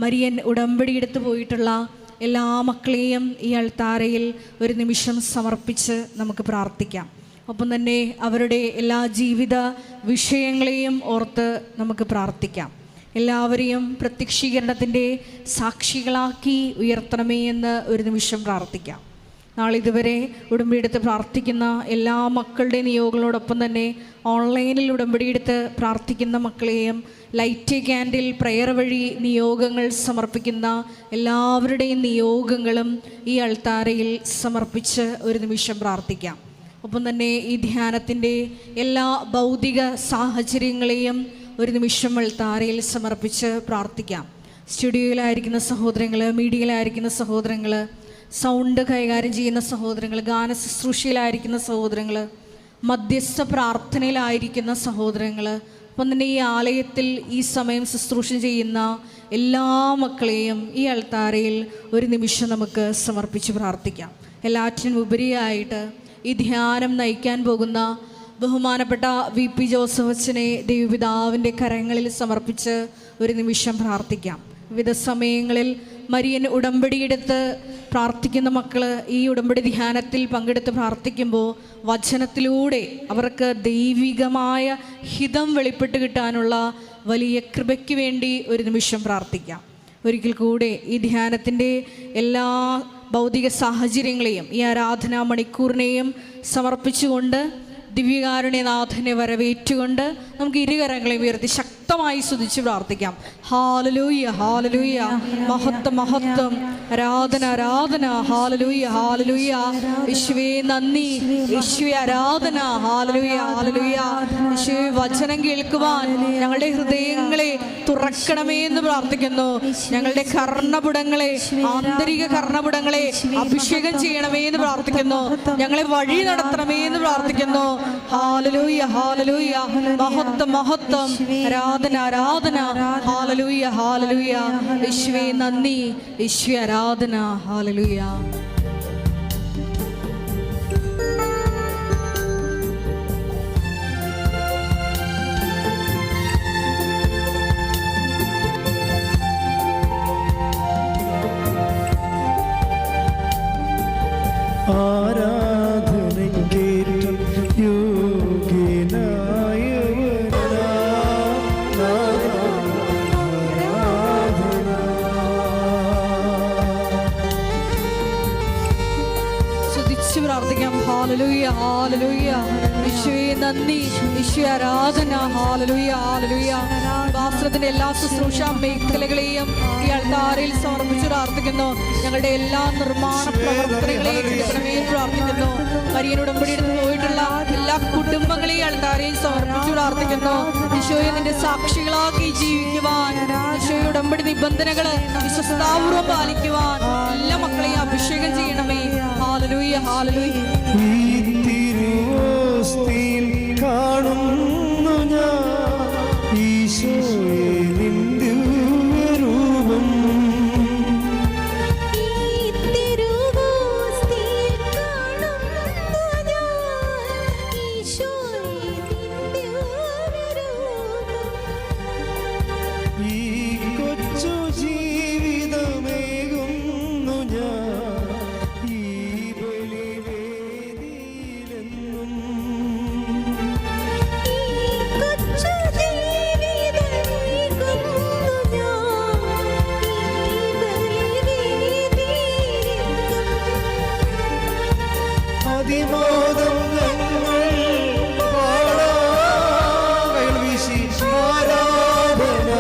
Marian ഉടമ്പടിയെടുത്ത് പോയിട്ടുള്ള എല്ലാ മക്കളെയും ഈ അൾത്താരയിൽ ഒരു നിമിഷം സമർപ്പിച്ച് നമുക്ക് പ്രാർത്ഥിക്കാം. ഒപ്പം തന്നെ അവരുടെ എല്ലാ ജീവിത വിഷയങ്ങളെയും ഓർത്ത് നമുക്ക് പ്രാർത്ഥിക്കാം. എല്ലാവരെയും പ്രത്യക്ഷീകരണത്തിൻ്റെ സാക്ഷികളാക്കി ഉയർത്തണമേ എന്ന് ഒരു നിമിഷം പ്രാർത്ഥിക്കാം. നാളിതുവരെ ഉടമ്പടിയെടുത്ത് പ്രാർത്ഥിക്കുന്ന എല്ലാ മക്കളുടെ നിയോഗങ്ങളോടൊപ്പം തന്നെ ഓൺലൈനിൽ ഉടമ്പടിയെടുത്ത് പ്രാർത്ഥിക്കുന്ന മക്കളെയും ലൈറ്റ് ക്യാൻഡിൽ പ്രയർ വഴി നിയോഗങ്ങൾ സമർപ്പിക്കുന്ന എല്ലാവരുടെയും നിയോഗങ്ങളും ഈ അൾത്താരയിൽ സമർപ്പിച്ച് ഒരു നിമിഷം പ്രാർത്ഥിക്കാം. ഒപ്പം തന്നെ ഈ ധ്യാനത്തിൻ്റെ എല്ലാ ഭൗതിക സാഹചര്യങ്ങളെയും ഒരു നിമിഷം അൾത്താരയിൽ സമർപ്പിച്ച് പ്രാർത്ഥിക്കാം. സ്റ്റുഡിയോയിലായിരിക്കുന്ന സഹോദരങ്ങൾ, മീഡിയയിലായിരിക്കുന്ന സഹോദരങ്ങൾ, സൗണ്ട് കൈകാര്യം ചെയ്യുന്ന സഹോദരങ്ങൾ, ഗാന ശുശ്രൂഷയിലായിരിക്കുന്ന സഹോദരങ്ങൾ, മധ്യസ്ഥ പ്രാർത്ഥനയിലായിരിക്കുന്ന സഹോദരങ്ങൾ, അപ്പം തന്നെ ഈ ആലയത്തിൽ ഈ സമയം ശുശ്രൂഷ ചെയ്യുന്ന എല്ലാ മക്കളെയും ഈ അൾത്താരയിൽ ഒരു നിമിഷം നമുക്ക് സമർപ്പിച്ച് പ്രാർത്ഥിക്കാം. എല്ലാറ്റിനും ഉപരിയായിട്ട് ഈ ധ്യാനം നയിക്കാൻ പോകുന്ന ബഹുമാനപ്പെട്ട VP ജോസഫ് അച്ഛനെ ദൈവപിതാവിൻ്റെ കരങ്ങളിൽ സമർപ്പിച്ച് ഒരു നിമിഷം പ്രാർത്ഥിക്കാം. വിവിധ സമയങ്ങളിൽ മരിയൻ ഉടമ്പടിയെടുത്ത് പ്രാർത്ഥിക്കുന്ന മക്കൾ ഈ ഉടമ്പടി ധ്യാനത്തിൽ പങ്കെടുത്ത് പ്രാർത്ഥിക്കുമ്പോൾ വചനത്തിലൂടെ അവർക്ക് ദൈവികമായ ഹിതം വെളിപ്പെട്ട് കിട്ടാനുള്ള വലിയ കൃപയ്ക്ക് വേണ്ടി ഒരു നിമിഷം പ്രാർത്ഥിക്കാം. ഒരിക്കൽ കൂടെ ഈ ധ്യാനത്തിൻ്റെ എല്ലാ ഭൗതിക സാഹചര്യങ്ങളെയും ഈ ആരാധനാ മണിക്കൂറിനെയും സമർപ്പിച്ചുകൊണ്ട് ദിവ്യകാരുണ്യനാഥനെ വരവേറ്റുകൊണ്ട് നമുക്ക് ഇരുകരങ്ങളെ ഉയർത്തി ശക്തമായി സ്തുതിച്ച് പ്രാർത്ഥിക്കാം. ഹാലലൂയ ഹാലലൂയ, മഹത്വം മഹത്വം, ആരാധന ആരാധന, ഹാലലൂയ ഹാലലൂയ, യേശുവേ നന്ദി, യേശുവേ ആരാധന, ഹാലലൂയ ഹാലലൂയ. യേശുവേ വചനം കേൾക്കുവാൻ ഞങ്ങളുടെ ഹൃദയങ്ങളെ തുറക്കണമേ എന്ന് പ്രാർത്ഥിക്കുന്നു. ഞങ്ങളുടെ കർണപുടങ്ങളെ, ആന്തരിക കർണപുടങ്ങളെ അഭിഷേകം ചെയ്യണമേ എന്ന് പ്രാർത്ഥിക്കുന്നു. ഞങ്ങളെ വഴി നടത്തണമേ എന്ന് പ്രാർത്ഥിക്കുന്നു. ഹാലലൂയ ഹാലലൂയ, മഹത്വം മഹത്വം, ആരാധന ആരാധന, ഹാലലൂയ ഹാലലൂയ. യേശുവേ നന്ദി, യേശുവേ ആരാധന, ഹാലലൂയ. ഹാലലൂയ ഹാലലൂയ, യേശുവേ നന്ദി, യേശുവേ ആരാധന, ഹാലലൂയ ഹാലലൂയ. ശാസ്ത്രത്തിന്റെ എല്ലാ ശുശ്രൂഷ മേഖലകളെയും ഈ അൾത്താരയിൽ സമർപ്പിച്ച് പ്രാർത്ഥിക്കുന്നു. ഞങ്ങളുടെ എല്ലാ നിർമ്മാണ പ്രവർത്തനങ്ങളെയും പ്രാർത്ഥിക്കുന്നു. മരിയൻ ഉടമ്പടിയെടുത്ത് പോയിട്ടുള്ള എല്ലാ കുടുംബങ്ങളെയും അൾത്താരയിൽ സമർപ്പിച്ച് പ്രാർത്ഥിക്കുന്നു. ഈശോയെ നിന്റെ സാക്ഷികളാക്കി ജീവിക്കുവാൻ, ഈശോയുടെ ഉടമ്പടി നിബന്ധനകൾ വിശ്വസ്താപൂർവ്വം പാലിക്കുവാൻ എല്ലാ മക്കളെയും അഭിഷേകം ചെയ്യണമേ. Hallelujah hallelujah. കാണുന്നു ഞാൻ ഈശോയെ നിന്റെ രൂപം, ഈ കൊച്ചു ജീവിതമേകുന്നു ഞാൻ ഈ ബലിവേദിയിലെന്നും. അതിമോദം ഞങ്ങൾ പാടാൻ വീശി ആരാധന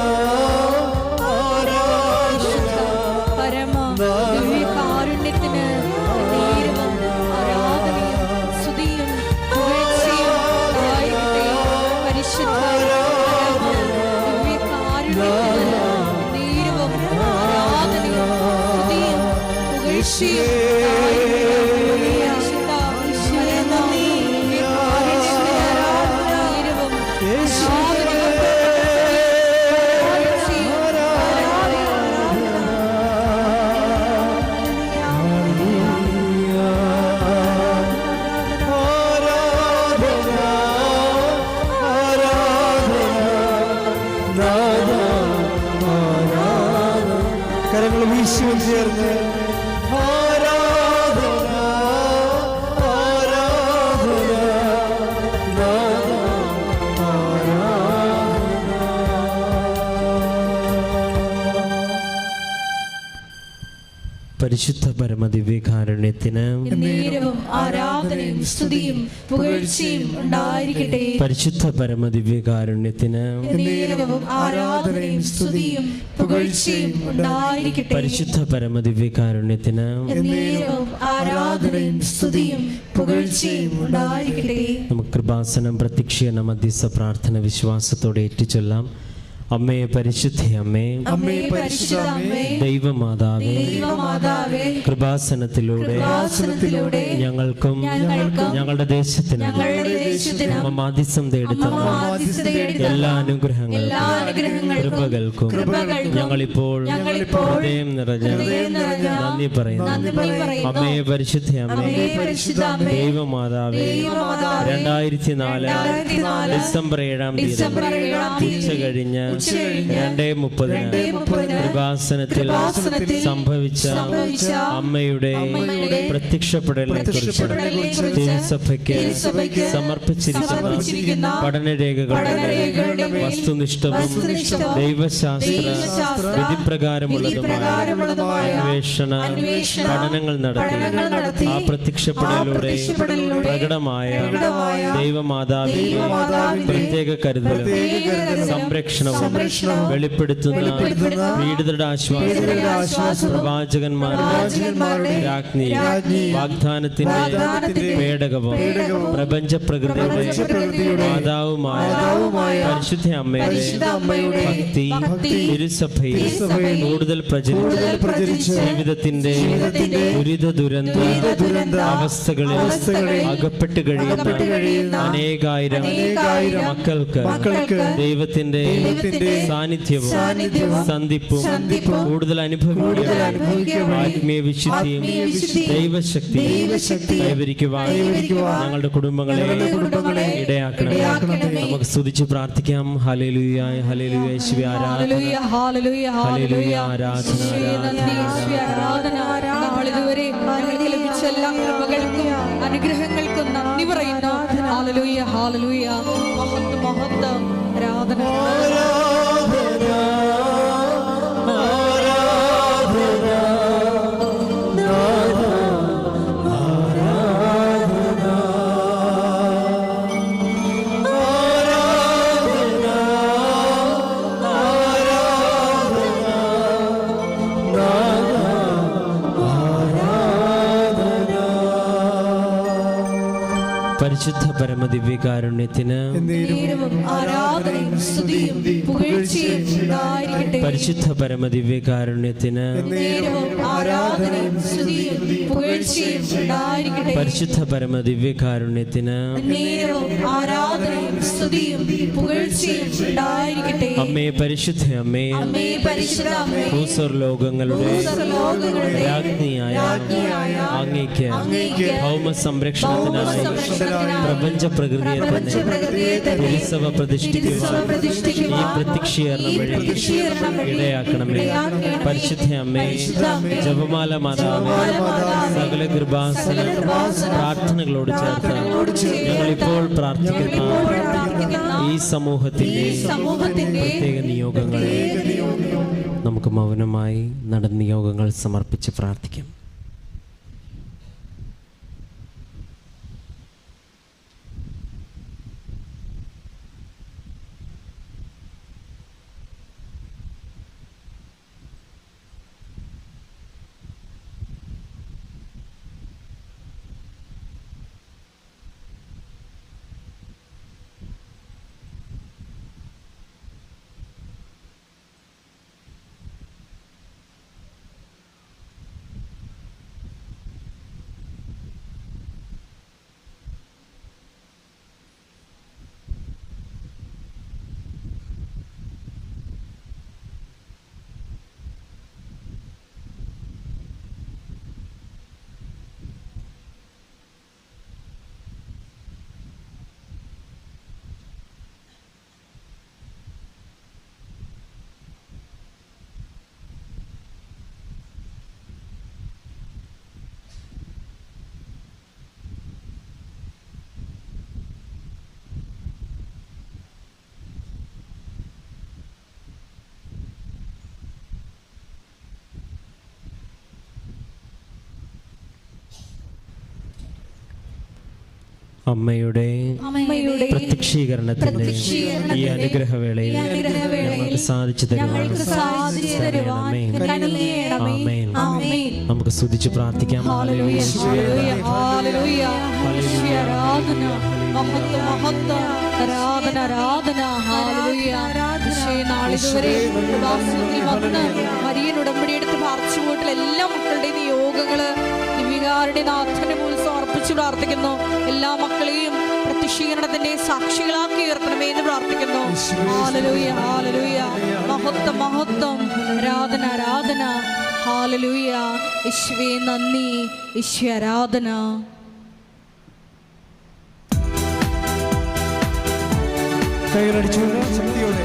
ആരാധന. പരമ ദിവ്യകാരുണ്യത്തിന് നേരവും ആരാധനയും സ്തുതിയും പുകഴ്ചയും ആയിരിക്കട്ടെ. പരിശുദ്ധ ദിവ്യകാരുണ്യത്തിന് നേരവും ആരാധനയും സ്തുതിയും പുകഴ്ചയും വീശി ചേർന്ന് ആരാധന ആരാധന നാഥ പരിശുദ്ധ പരമദിവ്യകാരുണ്യത്തിന് നേരവും ആരാധനയും സ്തുതിയും പുകഴ്ചയും ഉണ്ടായിരിക്കട്ടെ. പരിശുദ്ധ പരമദിവ്യകാരുണ്യത്തിന് നേരവും ആരാധനയും സ്തുതിയും പുകഴ്ചയും ഉണ്ടായിരിക്കട്ടെ. പരിശുദ്ധ പരമദിവ്യകാരുണ്യത്തിന് നേരവും ആരാധനയും സ്തുതിയും പുകഴ്ചയും ഉണ്ടായിരിക്കട്ടെ. നമുക്ക് കൃപാസനം പ്രത്യക്ഷീകരണ മധ്യസ്ഥ പ്രാർത്ഥന വിശ്വാസത്തോടെ ഏറ്റുചൊല്ലാം. അമ്മേ പരിശുദ്ധ അമ്മേ, അമ്മേ പരിശുദ്ധ അമ്മേ, ദൈവമാതാവേ, ദൈവമാതാവേ, കൃപാസനത്തിലൂടെ ഞങ്ങൾക്കും ഞങ്ങളുടെ ദേശത്തിനും അമ്മ മാധ്യസ്ഥം തേടുന്ന എല്ലാ അനുഗ്രഹങ്ങൾക്കും കൃപകൾക്കും ഞങ്ങളിപ്പോൾ ഹൃദയം നിറഞ്ഞ നന്ദി പറയുന്നു. അമ്മേ പരിശുദ്ധ അമ്മേ, ദൈവമാതാവേ, 2004 ഡിസംബർ 7-ാം തീയതി ഉച്ച കഴിഞ്ഞ് 2:30 കൃപാസനത്തിൽ സംഭവിച്ച അമ്മയുടെ പ്രത്യക്ഷപ്പെടലിനെ കുറിച്ച് തിരുസഭയ്ക്ക് സമർപ്പിച്ചിരിക്കുന്ന പഠനരേഖകളുടെ വസ്തുനിഷ്ഠവും ദൈവശാസ്ത്ര വിധിപ്രകാരമുള്ളതുമായ അന്വേഷണ പഠനങ്ങൾ നടത്തി ആ പ്രത്യക്ഷപ്പെടലിലൂടെ പ്രകടമായ ദൈവമാതാവിന്റെ പ്രത്യേക കരുതലും സംരക്ഷണവും വെളിപ്പെടുത്തുന്ന പീഡിതരുടെ ആശ്വാസം പ്രവാചകന്മാരുടെ രാജ്ഞി വാഗ്ദാനത്തിന്റെ പേടകവും പ്രപഞ്ച പ്രകൃതിയുടെ മാതാവുമായ പരിശുദ്ധ അമ്മയുടെ ഭക്തി തിരുസഭയിൽ കൂടുതൽ പ്രചരിച്ച് ജീവിതത്തിന്റെ ദുരിത ദുരന്ത അവസ്ഥകളിൽ അകപ്പെട്ട് കഴിയുന്ന അനേകായിരം മക്കൾക്ക് ദൈവത്തിന്റെ സാന്നിധ്യവും സന്ധിപ്പും കൂടുതൽ അനുഭവിക്കുക ആത്മീയ വിശുദ്ധിയും ദൈവശക്തി കൈവരിക്കുവാൻ ഞങ്ങളുടെ കുടുംബങ്ങളെ ഇടയാക്കണം. നമുക്ക് സ്തുതിച്ച് പ്രാർത്ഥിക്കാം. ഹല്ലേലൂയ ഹല്ലേലൂയ യേശുവേ ആരാധന ഹല്ലേലൂയ ഹല്ലേലൂയ ആരാധന നാളിതുവരെ ഞങ്ങൾക്ക് ലഭിച്ച എല്ലാ കൃപകൾക്കും അനുഗ്രഹങ്ങൾക്കും നന്ദി പറയുന്നു. ഹല്ലേലൂയ ഹല്ലേലൂയ മഹത്വം മഹത്വം ആരാധന പരിശുദ്ധ പരമദിവ്യകാരുണ്യത്തിന് ആരാധനയും സ്തുതിയും പുകഴ്ചയും ഉണ്ടായിരിക്കട്ടെ. പരിശുദ്ധ പരമദിവ്യകാരുണ്യത്തിന് ആരാധനയും സ്തുതിയും പുകഴ്ചയും ഉണ്ടായിരിക്കട്ടെ. പരിശുദ്ധ പരമദിവ്യകാരുണ്യത്തിന് ആരാധനയും സ്തുതിയും പുകഴ്ചയും ഉണ്ടായിരിക്കട്ടെ. അമ്മേ പരിശുദ്ധ അമ്മേ, അമ്മേ പരിശുദ്ധ അമ്മേ, ഭൂസ്വർലോകങ്ങളുടെ രാജ്ഞിയായ അങ്ങേക്ക് ഭൗമ സംരക്ഷണത്തിനായി പ്രപഞ്ച പ്രകൃതിയെ തന്നെ തിരുസഭ പ്രതിഷ്ഠിക്കുവാൻ ഈ പ്രത്യക്ഷീകരണം വഴി ഇടയാക്കണമേ. പരിശുദ്ധ അമ്മേ, ജപമാല മാതാവേ, സകല കൃപാസന പ്രാർത്ഥനകളോട് ചേർത്ത് ഞങ്ങളിപ്പോൾ പ്രാർത്ഥിക്കുന്ന ഈ സമൂഹത്തിന്റെ പ്രത്യേക നിയോഗങ്ങളെ നമുക്ക് മൗനമായി നടന്ന നിയോഗങ്ങൾ സമർപ്പിച്ച് പ്രാർത്ഥിക്കാം. അമ്മയുടെ പ്രത്യക്ഷീകരണത്തിന്റെ ഈ അനുഗ്രഹവേളയിൽ ഞങ്ങൾക്ക് സാധിച്ചു തരുവാൻ നമുക്ക് സ്തുതിച്ച് പ്രാർത്ഥിക്കാം. മരിയൻ ഉടമ്പടിയെടുത്ത് പാർച്ചുകൂട്ടിൽ എല്ലാ മക്കളുടെയും നിയോഗങ്ങള് ദിവ്യകാരുടെ നാഥന്റെ മുന്നിൽ സമർപ്പിച്ച് പ്രാർത്ഥിക്കുന്നു. എല്ലാ മക്കളെയും പ്രത്യക്ഷീകരണത്തിന്റെ സാക്ഷികളാക്കി ഉയർത്തണമേ എന്ന് പ്രാർത്ഥിക്കുന്നു. ഹല്ലേലൂയ, ഹല്ലേലൂയ, മഹത്വം, മഹത്വം, ആരാധന, ആരാധന. ഹല്ലേലൂയ, യേശുവേ നന്ദി, യേശുവേ ആരാധന. കൈകളടിച്ചുകൊണ്ട് ശക്തിയോടെ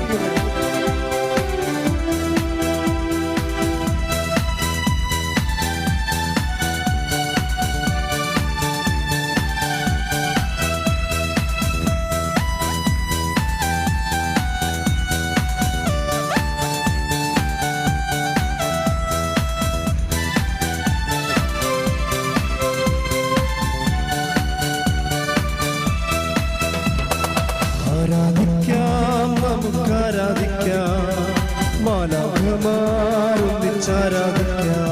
ആരാധിക്കാം, നമുക്ക് ആരാധിക്കാം, മാലാഖമാരൊന്നിച്ചാരാധിക്കാം.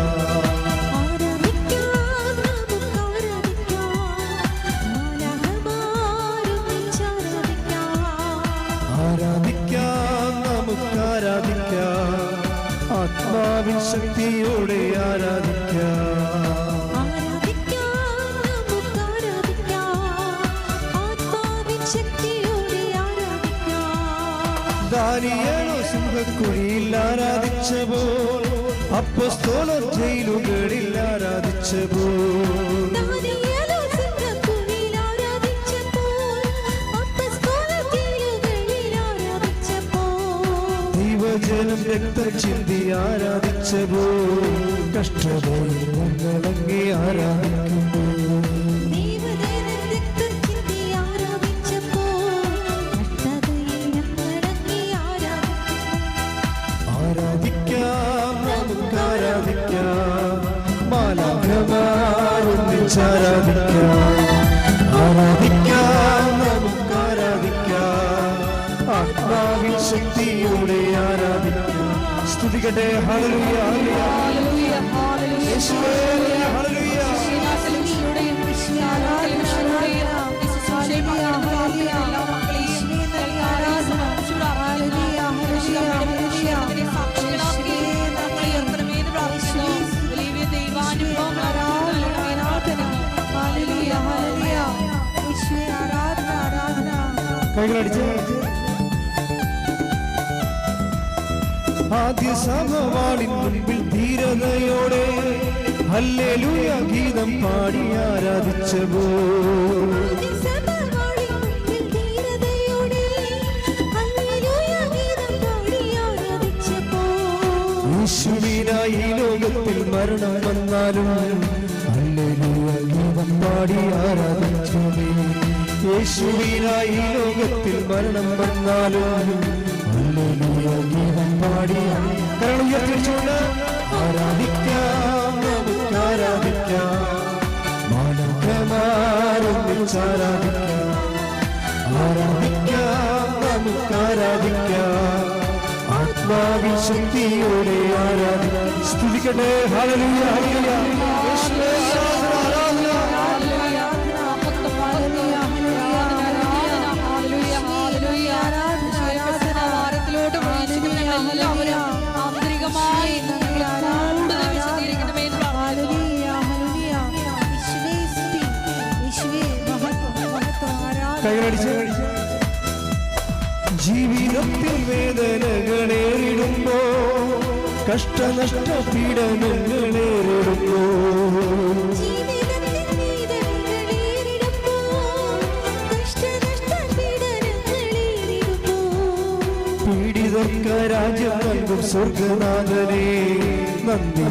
ആരാധിക്കാം, നമുക്ക് ആരാധിക്കാം, ആത്മാവിൻ ശക്തിയോടെ ആരാധിക്കാം. ദാനിയേൽ സിംഹക്കുഴിയിൽ ആരാധിച്ചപ്പോൾ, അപ്പോസ്തലർ ജയിലുകളിൽ ആരാധിച്ചപ്പോൾ, ദൈവജനം രക്തം ചിന്തി ആരാധിച്ചപ്പോൾ, കഷ്ടതയിൽ ഞങ്ങളങ്ങേ ആരാധിക്കുന്നു. ആരാധിക്കാം, നമുക്ക് ആരാധിക്കാം, മാലാഖമാരൊന്നിച്ചാരാധിക്കാം. ആരാധിക്കാം, നമുക്ക് ആരാധിക്കാം, ആത്മാവിൻ ശക്തിയോടെ ആരാധിക്കാം. സ്തുതിക്കട്ടെ. ഹല്ലേലൂയ, ഹല്ലേലൂയ, ഹല്ലേലൂയ, യേശുവേ ഹല്ലേലൂയ. കൈകളടിച്ച് ആദ്യ സമവാളിൻ മുൻപിൽ ധീരതയോടെ ഹല്ലേലൂയ ഗീതം പാടി ആരാധിച്ചപ്പോൾ, യേശുവിനായി ഈ ലോകത്തിൽ മരണം വന്നാലും ഹല്ലേലൂയ ഗീതം പാടി ആരാധിച്ചു. യേശുവിനായി ഈ ലോകത്തിൽ മരണം വന്നാലും ഹല്ലേലൂയ ഗീതം പാടി കരങ്ങൾ ഉയർത്തിച്ചുകൊണ്ട് ആരാധിക്കാം, നമുക്ക് ആരാധിക്കാം, മാലാഖമാരൊന്നിച്ചാരാധിക്കാം. ആരാധിക്കാം, നമുക്ക് ആരാധിക്കാം, ആത്മാവിൻ ശക്തിയോടെ ആരാധിക്കാം. സ്തുതിക്കട്ടെ. ഹല്ലേലൂയ, ഹല്ലേലൂയ, യേശുവേ ആരാധന, ആരാധന. കൈകളടിച്ച് ജീവിതത്തിൽ വേദനകളേറിടുമ്പോ, കഷ്ടനഷ്ട പീഡനങ്ങളേറിടുമ്പോ, പീഡിതർക്ക് രാജ്യം നൽകും സ്വർഗനാഥനെ നന്ദി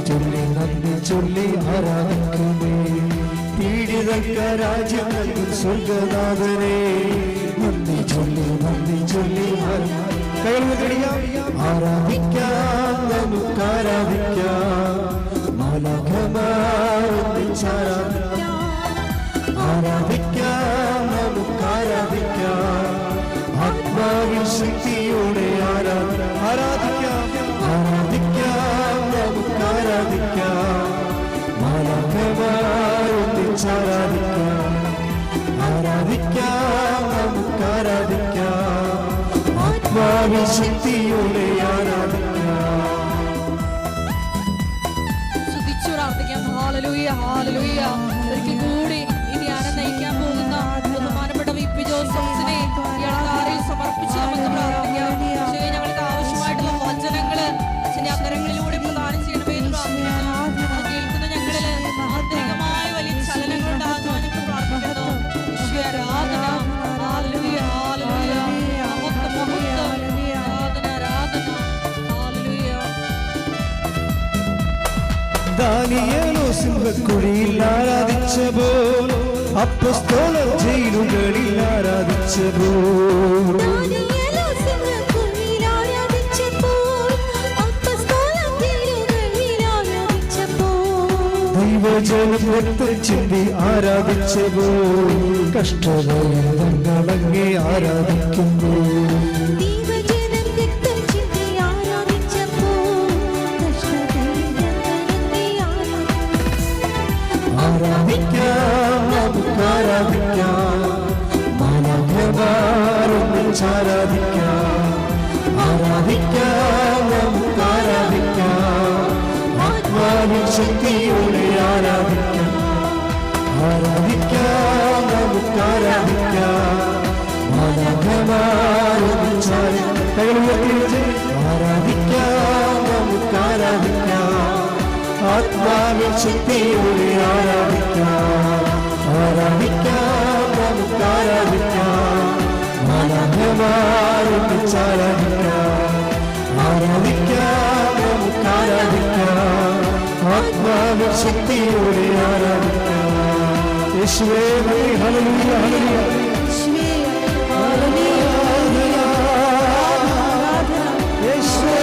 ചൊല്ലി ആരാധിക്കുന്നേ. പീഡിതർക്ക് രാജ്യം നൽകും സ്വർഗനാഥനെ നന്ദി ചൊല്ലി ആരാധിക്കാം, നമുക്ക് ആരാധിക്കാം, മാലാഖമാരൊന്നിച്ചാരാധിക്കാം. ആരാധിക്കാം, ശക്തിയോടെ ആരാധിക്കാം. സ്തുതിച്ചു പ്രാർത്ഥിക്കാം. Hallelujah, hallelujah. ഒരിക്കൽ കൂടി ഈ ധ്യാനം നയിക്കാൻ പോകുന്ന ബഹുമാനപ്പെട്ട വി.പി. ജോസഫിനെ ഈ അൾത്താരയിൽ സമർപ്പിച്ച് നമുക്ക് പ്രാർത്ഥിക്കാം. ഈശോയെ, ഞങ്ങൾക്ക് ആവശ്യമായിട്ടുള്ള വചനങ്ങള് അച്ഛന്റെ അന്തരങ്ങളിലൂടെ പ്രദാനം ചെയ്യണമേ എന്ന് പ്രാർത്ഥിക്കുന്നു. കേൾക്കുന്ന ഞങ്ങളില് ആന്തരികമായ വലിയ ചലനങ്ങൾ ഉണ്ടാകുവാൻ ഞങ്ങൾ പ്രാർത്ഥിക്കുന്നു. ഈശോയെ, ആരാധന. ഹല്ലേലൂയ, ഹല്ലേലൂയ. മഹത്വം, മഹത്വം. ആരാധന, ആരാധന. ഹല്ലേലൂയ. ദാനിയേലോ സിംഹക്കുഴിയിൽ ആരാധിച്ചപ്പോൾ, അപ്പോസ്തലർ ജയിലുകളിൽ ആരാധിച്ചപ്പോൾ, ദൈവജനം രക്തം ചിന്തി ആരാധിച്ചപ്പോൾ, കഷ്ടതകളങ്ങി ആരാധിക്കുമ്പോൾ, ആരാധിക്കാം, നമുക്ക് ആരാധിക്കാം, മാനവമാരൊന്നിച്ചാരാധിക്കാം, ആരാധിക്കാം, നമുക്ക് ആരാധിക്കാം, ആത്മാവിൻ ശക്തിയോടെ ആരാധിക്കാം, ആരാധിക്കാം, നമുക്ക് ആരാധിക്കാം, മാനവമാരൊന്നിച്ചാരാധിക്കാം, ആരാധിക്കാം, നമുക്ക് ആരാധിക്കാം, ആത്മാവിൻ ശക്തിയോടെ ആരാധിക്കാം, ആരാധിക്കാം, നമുക്ക് ആരാധിക്കാം, മാനവമാരൊന്നിച്ചാരാധിക്കാം, ആരാധിക്കാം, നമുക്ക് ആരാധിക്കാം, ആത്മാവിൻ ശക്തിയോടെ ആരാധിക്കാം. യേശുവേ നന്ദി. ഹല്ലേലൂയ, ഹല്ലേലൂയ. യേശുവേ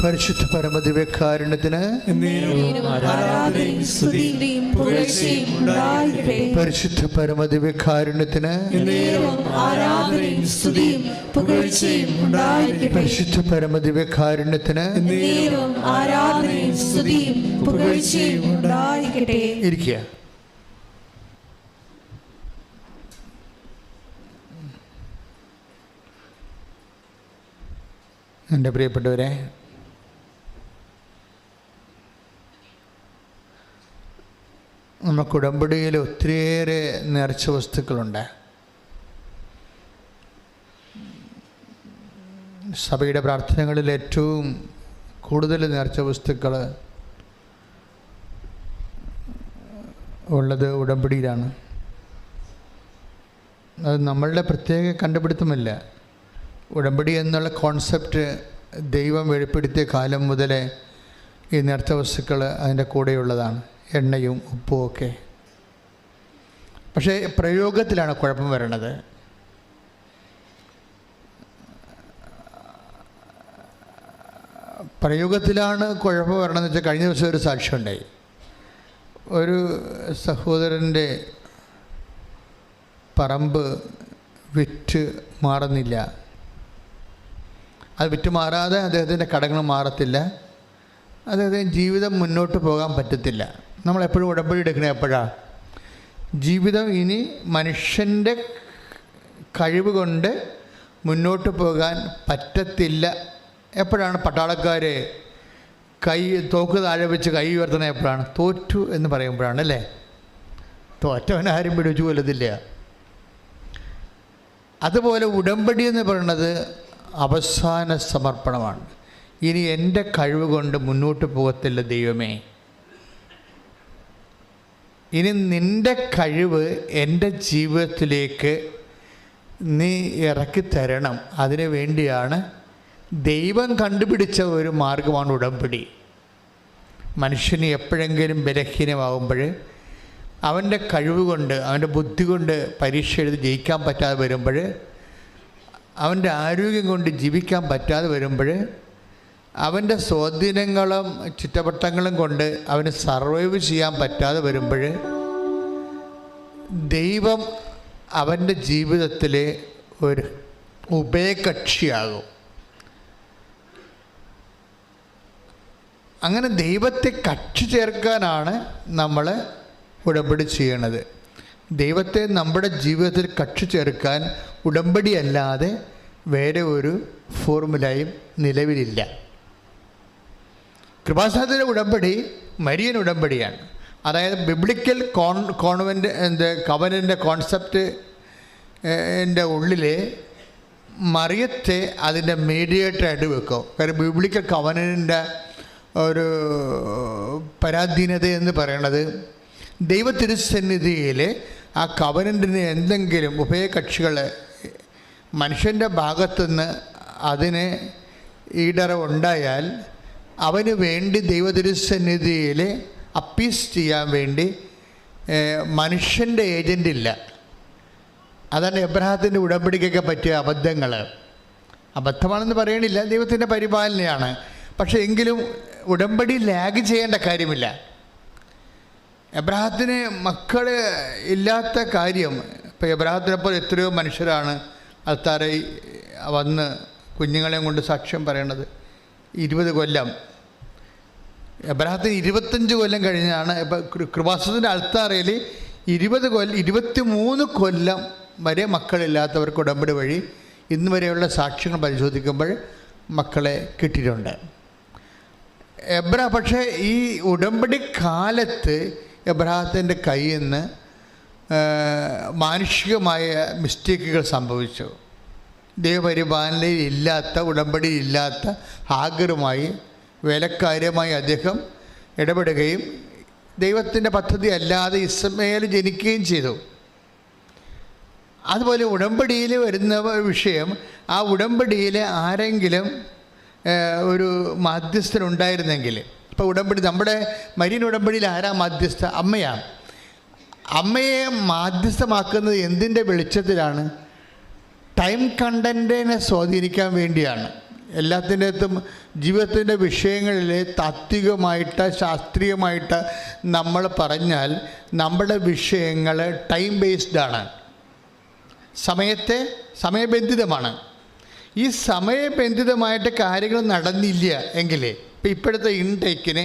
പരിശുദ്ധ പരമദിവ്യകാരുണ്യത്തിന് പരിശുദ്ധ പരമദിവ്യകാരുണ്യത്തിന് പരിശുദ്ധ പരമദിവ്യകാരുണ്യത്തിന് ഇരിക്കുക. എൻ്റെ പ്രിയപ്പെട്ടവരെ, നമുക്ക് ഉടമ്പടിയിൽ ഒത്തിരിയേറെ നേർച്ച വസ്തുക്കളുണ്ട്. സഭയുടെ പ്രാർത്ഥനകളിൽ ഏറ്റവും കൂടുതൽ നേർച്ച വസ്തുക്കൾ ഉള്ളത് ഉടമ്പടിയിലാണ്. അത് നമ്മളുടെ പ്രത്യേക കണ്ടുപിടുത്തമല്ല. ഉടമ്പടി എന്നുള്ള കോൺസെപ്റ്റ് ദൈവം വെളിപ്പെടുത്തിയ കാലം മുതലേ ഈ നേർച്ച വസ്തുക്കൾ അതിൻ്റെ കൂടെയുള്ളതാണ്, എണ്ണയും ഉപ്പും ഒക്കെ. പക്ഷേ പ്രയോഗത്തിലാണ് കുഴപ്പം വരണത്. പ്രയോഗത്തിലാണ് കുഴപ്പം വരണമെന്ന് വെച്ചാൽ, കഴിഞ്ഞ ദിവസം ഒരു സാക്ഷ്യമുണ്ടായി. ഒരു സഹോദരൻ്റെ പറമ്പ് വിറ്റ് മാറുന്നില്ല. അത് വിറ്റ് മാറാതെ അദ്ദേഹത്തിൻ്റെ കടങ്ങൾ മാറത്തില്ല. അദ്ദേഹത്തിന് ജീവിതം മുന്നോട്ട് പോകാൻ പറ്റത്തില്ല. നമ്മളെപ്പോഴും ഉടമ്പടി എടുക്കണേ എപ്പോഴാണ്? ജീവിതം ഇനി മനുഷ്യൻ്റെ കഴിവ് കൊണ്ട് മുന്നോട്ട് പോകാൻ പറ്റത്തില്ല. എപ്പോഴാണ് പട്ടാളക്കാർ തോക്ക് താഴെ വെച്ച് കൈ ഉയർത്തണത്? എപ്പോഴാണ്? തോറ്റു എന്ന് പറയുമ്പോഴാണ്, അല്ലേ? തോറ്റവനാരും പിടിച്ചു കൊല്ലത്തില്ല. അതുപോലെ ഉടമ്പടി എന്ന് പറയുന്നത് അവസാന സമർപ്പണമാണ്. ഇനി എൻ്റെ കഴിവ് കൊണ്ട് മുന്നോട്ട് പോകത്തില്ല ദൈവമേ, ഇനി നിൻ്റെ കഴിവ് എൻ്റെ ജീവിതത്തിലേക്ക് നീ ഇറക്കി തരണം. അതിനു വേണ്ടിയാണ് ദൈവം കണ്ടുപിടിച്ച ഒരു മാർഗമാണ് ഉടമ്പടി. മനുഷ്യന് എപ്പോഴെങ്കിലും ബലഹീനമാകുമ്പോൾ അവൻ്റെ കഴിവ് കൊണ്ട്, അവൻ്റെ ബുദ്ധി കൊണ്ട് പരീക്ഷ എഴുതി ജയിക്കാൻ പറ്റാതെ വരുമ്പോൾ, അവൻ്റെ ആരോഗ്യം കൊണ്ട് ജീവിക്കാൻ പറ്റാതെ വരുമ്പോൾ, അവൻ്റെ സ്വാധീനങ്ങളും ചുറ്റവട്ടങ്ങളും കൊണ്ട് അവന് സർവൈവ് ചെയ്യാൻ പറ്റാതെ വരുമ്പോൾ, ദൈവം അവൻ്റെ ജീവിതത്തിലെ ഒരു ഉഭയകക്ഷിയാകും. അങ്ങനെ ദൈവത്തെ കക്ഷി ചേർക്കാനാണ് നമ്മൾ ഉടമ്പടി ചെയ്യണത്. ദൈവത്തെ നമ്മുടെ ജീവിതത്തിൽ കക്ഷി ചേർക്കാൻ ഉടമ്പടി അല്ലാതെ വേറെ ഒരു ഫോർമുലയും നിലവിലില്ല. കൃപാസനത്തിൻ്റെ ഉടമ്പടി മരിയൻ ഉടമ്പടിയാണ്. അതായത് ബിബ്ലിക്കൽ കവനൻ്റെ കോൺസെപ്റ്റ് ഉള്ളിൽ മറിയത്തെ അതിൻ്റെ മീഡിയേറ്ററായിട്ട് വെക്കും. കാരണം ബിബ്ലിക്കൽ കവനൻ്റെ ഒരു പരാധീനത എന്ന് പറയണത് ദൈവതിരുസന്നിധിയിൽ ആ കവനൻറ്റിന് എന്തെങ്കിലും ഉഭയകക്ഷികൾ മനുഷ്യൻ്റെ ഭാഗത്തുനിന്ന് അതിന് ഈടറവുണ്ടായാൽ അവന് വേണ്ടി ദൈവതിരുസന്നിധിയിൽ അപ്പീസ് ചെയ്യാൻ വേണ്ടി മനുഷ്യൻ്റെ ഏജൻ്റ് ഇല്ല. അതാണ് എബ്രഹാത്തിൻ്റെ ഉടമ്പടിക്കൊക്കെ പറ്റിയ അബദ്ധങ്ങൾ. അബദ്ധമാണെന്ന് പറയണില്ല, ദൈവത്തിൻ്റെ പരിപാലനയാണ്. പക്ഷേ എങ്കിലും ഉടമ്പടി ലാഗ് ചെയ്യേണ്ട കാര്യമില്ല. എബ്രഹാത്തിന് മക്കൾ ഇല്ലാത്ത കാര്യം, ഇപ്പോൾ എബ്രഹാത്തിനപ്പോൾ എത്രയോ മനുഷ്യരാണ് അൽത്താരയിൽ വന്ന് കുഞ്ഞുങ്ങളെയും കൊണ്ട് സാക്ഷ്യം പറയണത്. 20 കൊല്ലം, എബ്രഹാത്തിന് 25 കൊല്ലം കഴിഞ്ഞാണ്. ഇപ്പോൾ കൃപാസനത്തിൻ്റെ അൽത്താരയിൽ 23 കൊല്ലം വരെ മക്കളില്ലാത്തവർക്ക് ഉടമ്പടി വഴി ഇന്ന് വരെയുള്ള സാക്ഷ്യങ്ങൾ പരിശോധിക്കുമ്പോൾ മക്കളെ കിട്ടിയിട്ടുണ്ട്. പക്ഷേ ഈ ഉടമ്പടി കാലത്ത് എബ്രഹാത്തിൻ്റെ കയ്യിൽ നിന്ന് മാനുഷികമായ മിസ്റ്റേക്കുകൾ സംഭവിച്ചു. ദൈവപരിപാലനയിൽ ഇല്ലാത്ത, ഉടമ്പടിയിൽ ഇല്ലാത്ത ഹാഗറുമായി വേലക്കാര്യമായി അദ്ദേഹം ഇടപെടുകയും ദൈവത്തിൻ്റെ പദ്ധതി അല്ലാതെ ഇസ്മായേൽ ജനിക്കുകയും ചെയ്തു. അതുപോലെ ഉടമ്പടിയിൽ വരുന്ന വിഷയം, ആ ഉടമ്പടിയിൽ ആരെങ്കിലും ഒരു മാധ്യസ്ഥനുണ്ടായിരുന്നെങ്കിൽ, ഇപ്പോൾ ഉടമ്പടി നമ്മുടെ മരിയൻ ഉടമ്പടിയിൽ ആരാ മാധ്യസ്ഥ? അമ്മയാണ്. അമ്മയെ മാധ്യസ്ഥമാക്കുന്നത് എന്തിൻ്റെ വെളിച്ചത്തിലാണ്? ടൈം കണ്ടൻറ്റിനെ സ്വാധീനിക്കാൻ വേണ്ടിയാണ്. എല്ലാത്തിൻ്റെ അകത്തും ജീവിതത്തിൻ്റെ വിഷയങ്ങളിൽ താത്വികമായിട്ട് ശാസ്ത്രീയമായിട്ട് നമ്മൾ പറഞ്ഞാൽ നമ്മുടെ വിഷയങ്ങൾ ടൈം ബേസ്ഡാണ്, സമയബന്ധിതമാണ്. ഈ സമയബന്ധിതമായിട്ട് കാര്യങ്ങൾ നടന്നില്ല എങ്കിൽ, ഇപ്പോൾ ഇപ്പോഴത്തെ ഇൻടേക്കിന്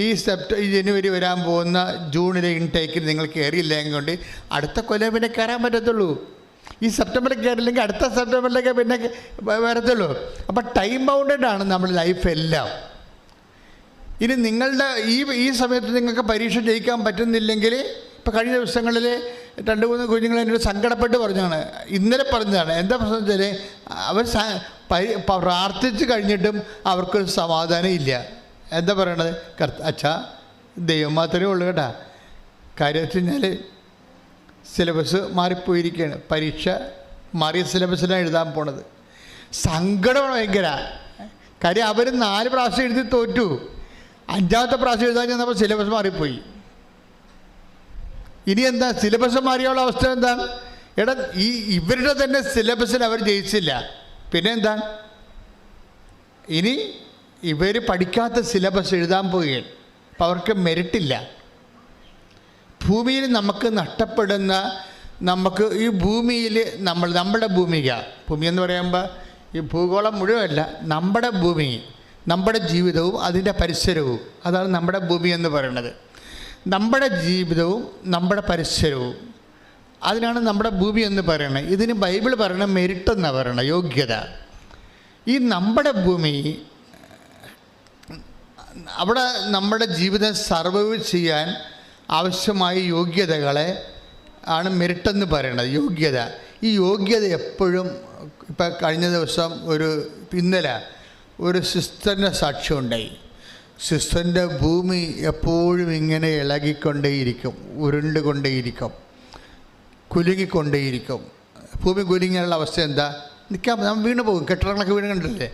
ഈ ജനുവരി വരാൻ പോകുന്ന ജൂണിലെ ഇൻടേക്കിന് നിങ്ങൾ കയറിയില്ലെങ്കിൽ കൊണ്ട് അടുത്ത കൊല്ലം പിന്നെ കയറാൻ പറ്റത്തുള്ളൂ. ഈ സെപ്റ്റംബറിൽ കയറില്ലെങ്കിൽ അടുത്ത സെപ്റ്റംബറിലേക്ക് പിന്നെ വരത്തുള്ളൂ. അപ്പോൾ ടൈം ബൗണ്ടഡാണ് നമ്മുടെ ലൈഫ് എല്ലാം. ഇനി നിങ്ങളുടെ ഈ സമയത്ത് നിങ്ങൾക്ക് പരീക്ഷ ജയിക്കാൻ പറ്റുന്നില്ലെങ്കിൽ, ഇപ്പോൾ കഴിഞ്ഞ ദിവസങ്ങളിൽ 2-3 കുഞ്ഞുങ്ങൾ എന്നോട് സങ്കടപ്പെട്ട് പറഞ്ഞാണ്, ഇന്നലെ പറഞ്ഞതാണ്. എന്താ പ്രശ്നം വെച്ചാൽ അവർ പ്രാർത്ഥിച്ച് കഴിഞ്ഞിട്ടും അവർക്കൊരു സമാധാനം ഇല്ല. എന്താ പറയണത്? അച്ഛാ ദൈവം മാത്രമേ ഉള്ളൂ കേട്ടാ. കാര്യം വെച്ച് കഴിഞ്ഞാൽ സിലബസ് മാറിപ്പോയിരിക്കുകയാണ്. പരീക്ഷ മാറിയ സിലബസിലാണ് എഴുതാൻ പോണത്. സങ്കടമാണ് ഭയങ്കര. കാര്യം അവർ 4 പ്രാവശ്യം എഴുതി തോറ്റു. 5ാമത്തെ പ്രാവശ്യം എഴുതാൻ ചെന്നപ്പോൾ സിലബസ് മാറിപ്പോയി. ഇനി എന്താ? സിലബസ് മാറിയുള്ള അവസ്ഥ എന്താണ്? എടാ, ഇവരുടെ തന്നെ സിലബസിൽ അവർ ജയിച്ചില്ല. പിന്നെ എന്താണ്? ഇനി ഇവർ പഠിക്കാത്ത സിലബസ് എഴുതാൻ പോവുകയാണ്. അപ്പം അവർക്ക് മെറിറ്റില്ല. ഭൂമിയിൽ നമുക്ക് നഷ്ടപ്പെടുന്ന, നമുക്ക് ഈ ഭൂമിയിൽ നമ്മുടെ ഭൂമി എന്ന് പറയുമ്പോൾ ഈ ഭൂഗോളം മുഴുവനല്ല, നമ്മുടെ ഭൂമി, നമ്മുടെ ജീവിതവും അതിൻ്റെ പരിസരവും, അതാണ് നമ്മുടെ ഭൂമി എന്ന് പറയുന്നത്. നമ്മുടെ ജീവിതവും നമ്മുടെ പരിസരവും, അതിനാണ് നമ്മുടെ ഭൂമി എന്ന് പറയുന്നത്. ഇതിന് ബൈബിൾ പറയണ മെരിറ്റ് എന്നാണ് പറയണത്, യോഗ്യത. ഈ നമ്മുടെ ഭൂമി, അവിടെ നമ്മുടെ ജീവിതം സർവൈവ് ചെയ്യാൻ ആവശ്യമായ യോഗ്യതകളെ ആണ് മെരിറ്റെന്ന് പറയണത്, യോഗ്യത. ഈ യോഗ്യത എപ്പോഴും, ഇപ്പം കഴിഞ്ഞ ദിവസം ഇന്നലെ ഒരു സിസ്റ്ററിൻ്റെ സാക്ഷ്യം ഉണ്ടായി. സിസ്റ്ററിൻ്റെ ഭൂമി എപ്പോഴും ഇങ്ങനെ ഇളകിക്കൊണ്ടേയിരിക്കും, ഉരുണ്ടുകൊണ്ടേയിരിക്കും, കുലുങ്ങിക്കൊണ്ടേയിരിക്കും. ഭൂമി കുലുങ്ങിയുള്ള അവസ്ഥ എന്താ? നമ്മൾ വീണ് പോകും. കെട്ടിടങ്ങളൊക്കെ വീണ് കണ്ടില്ലേ?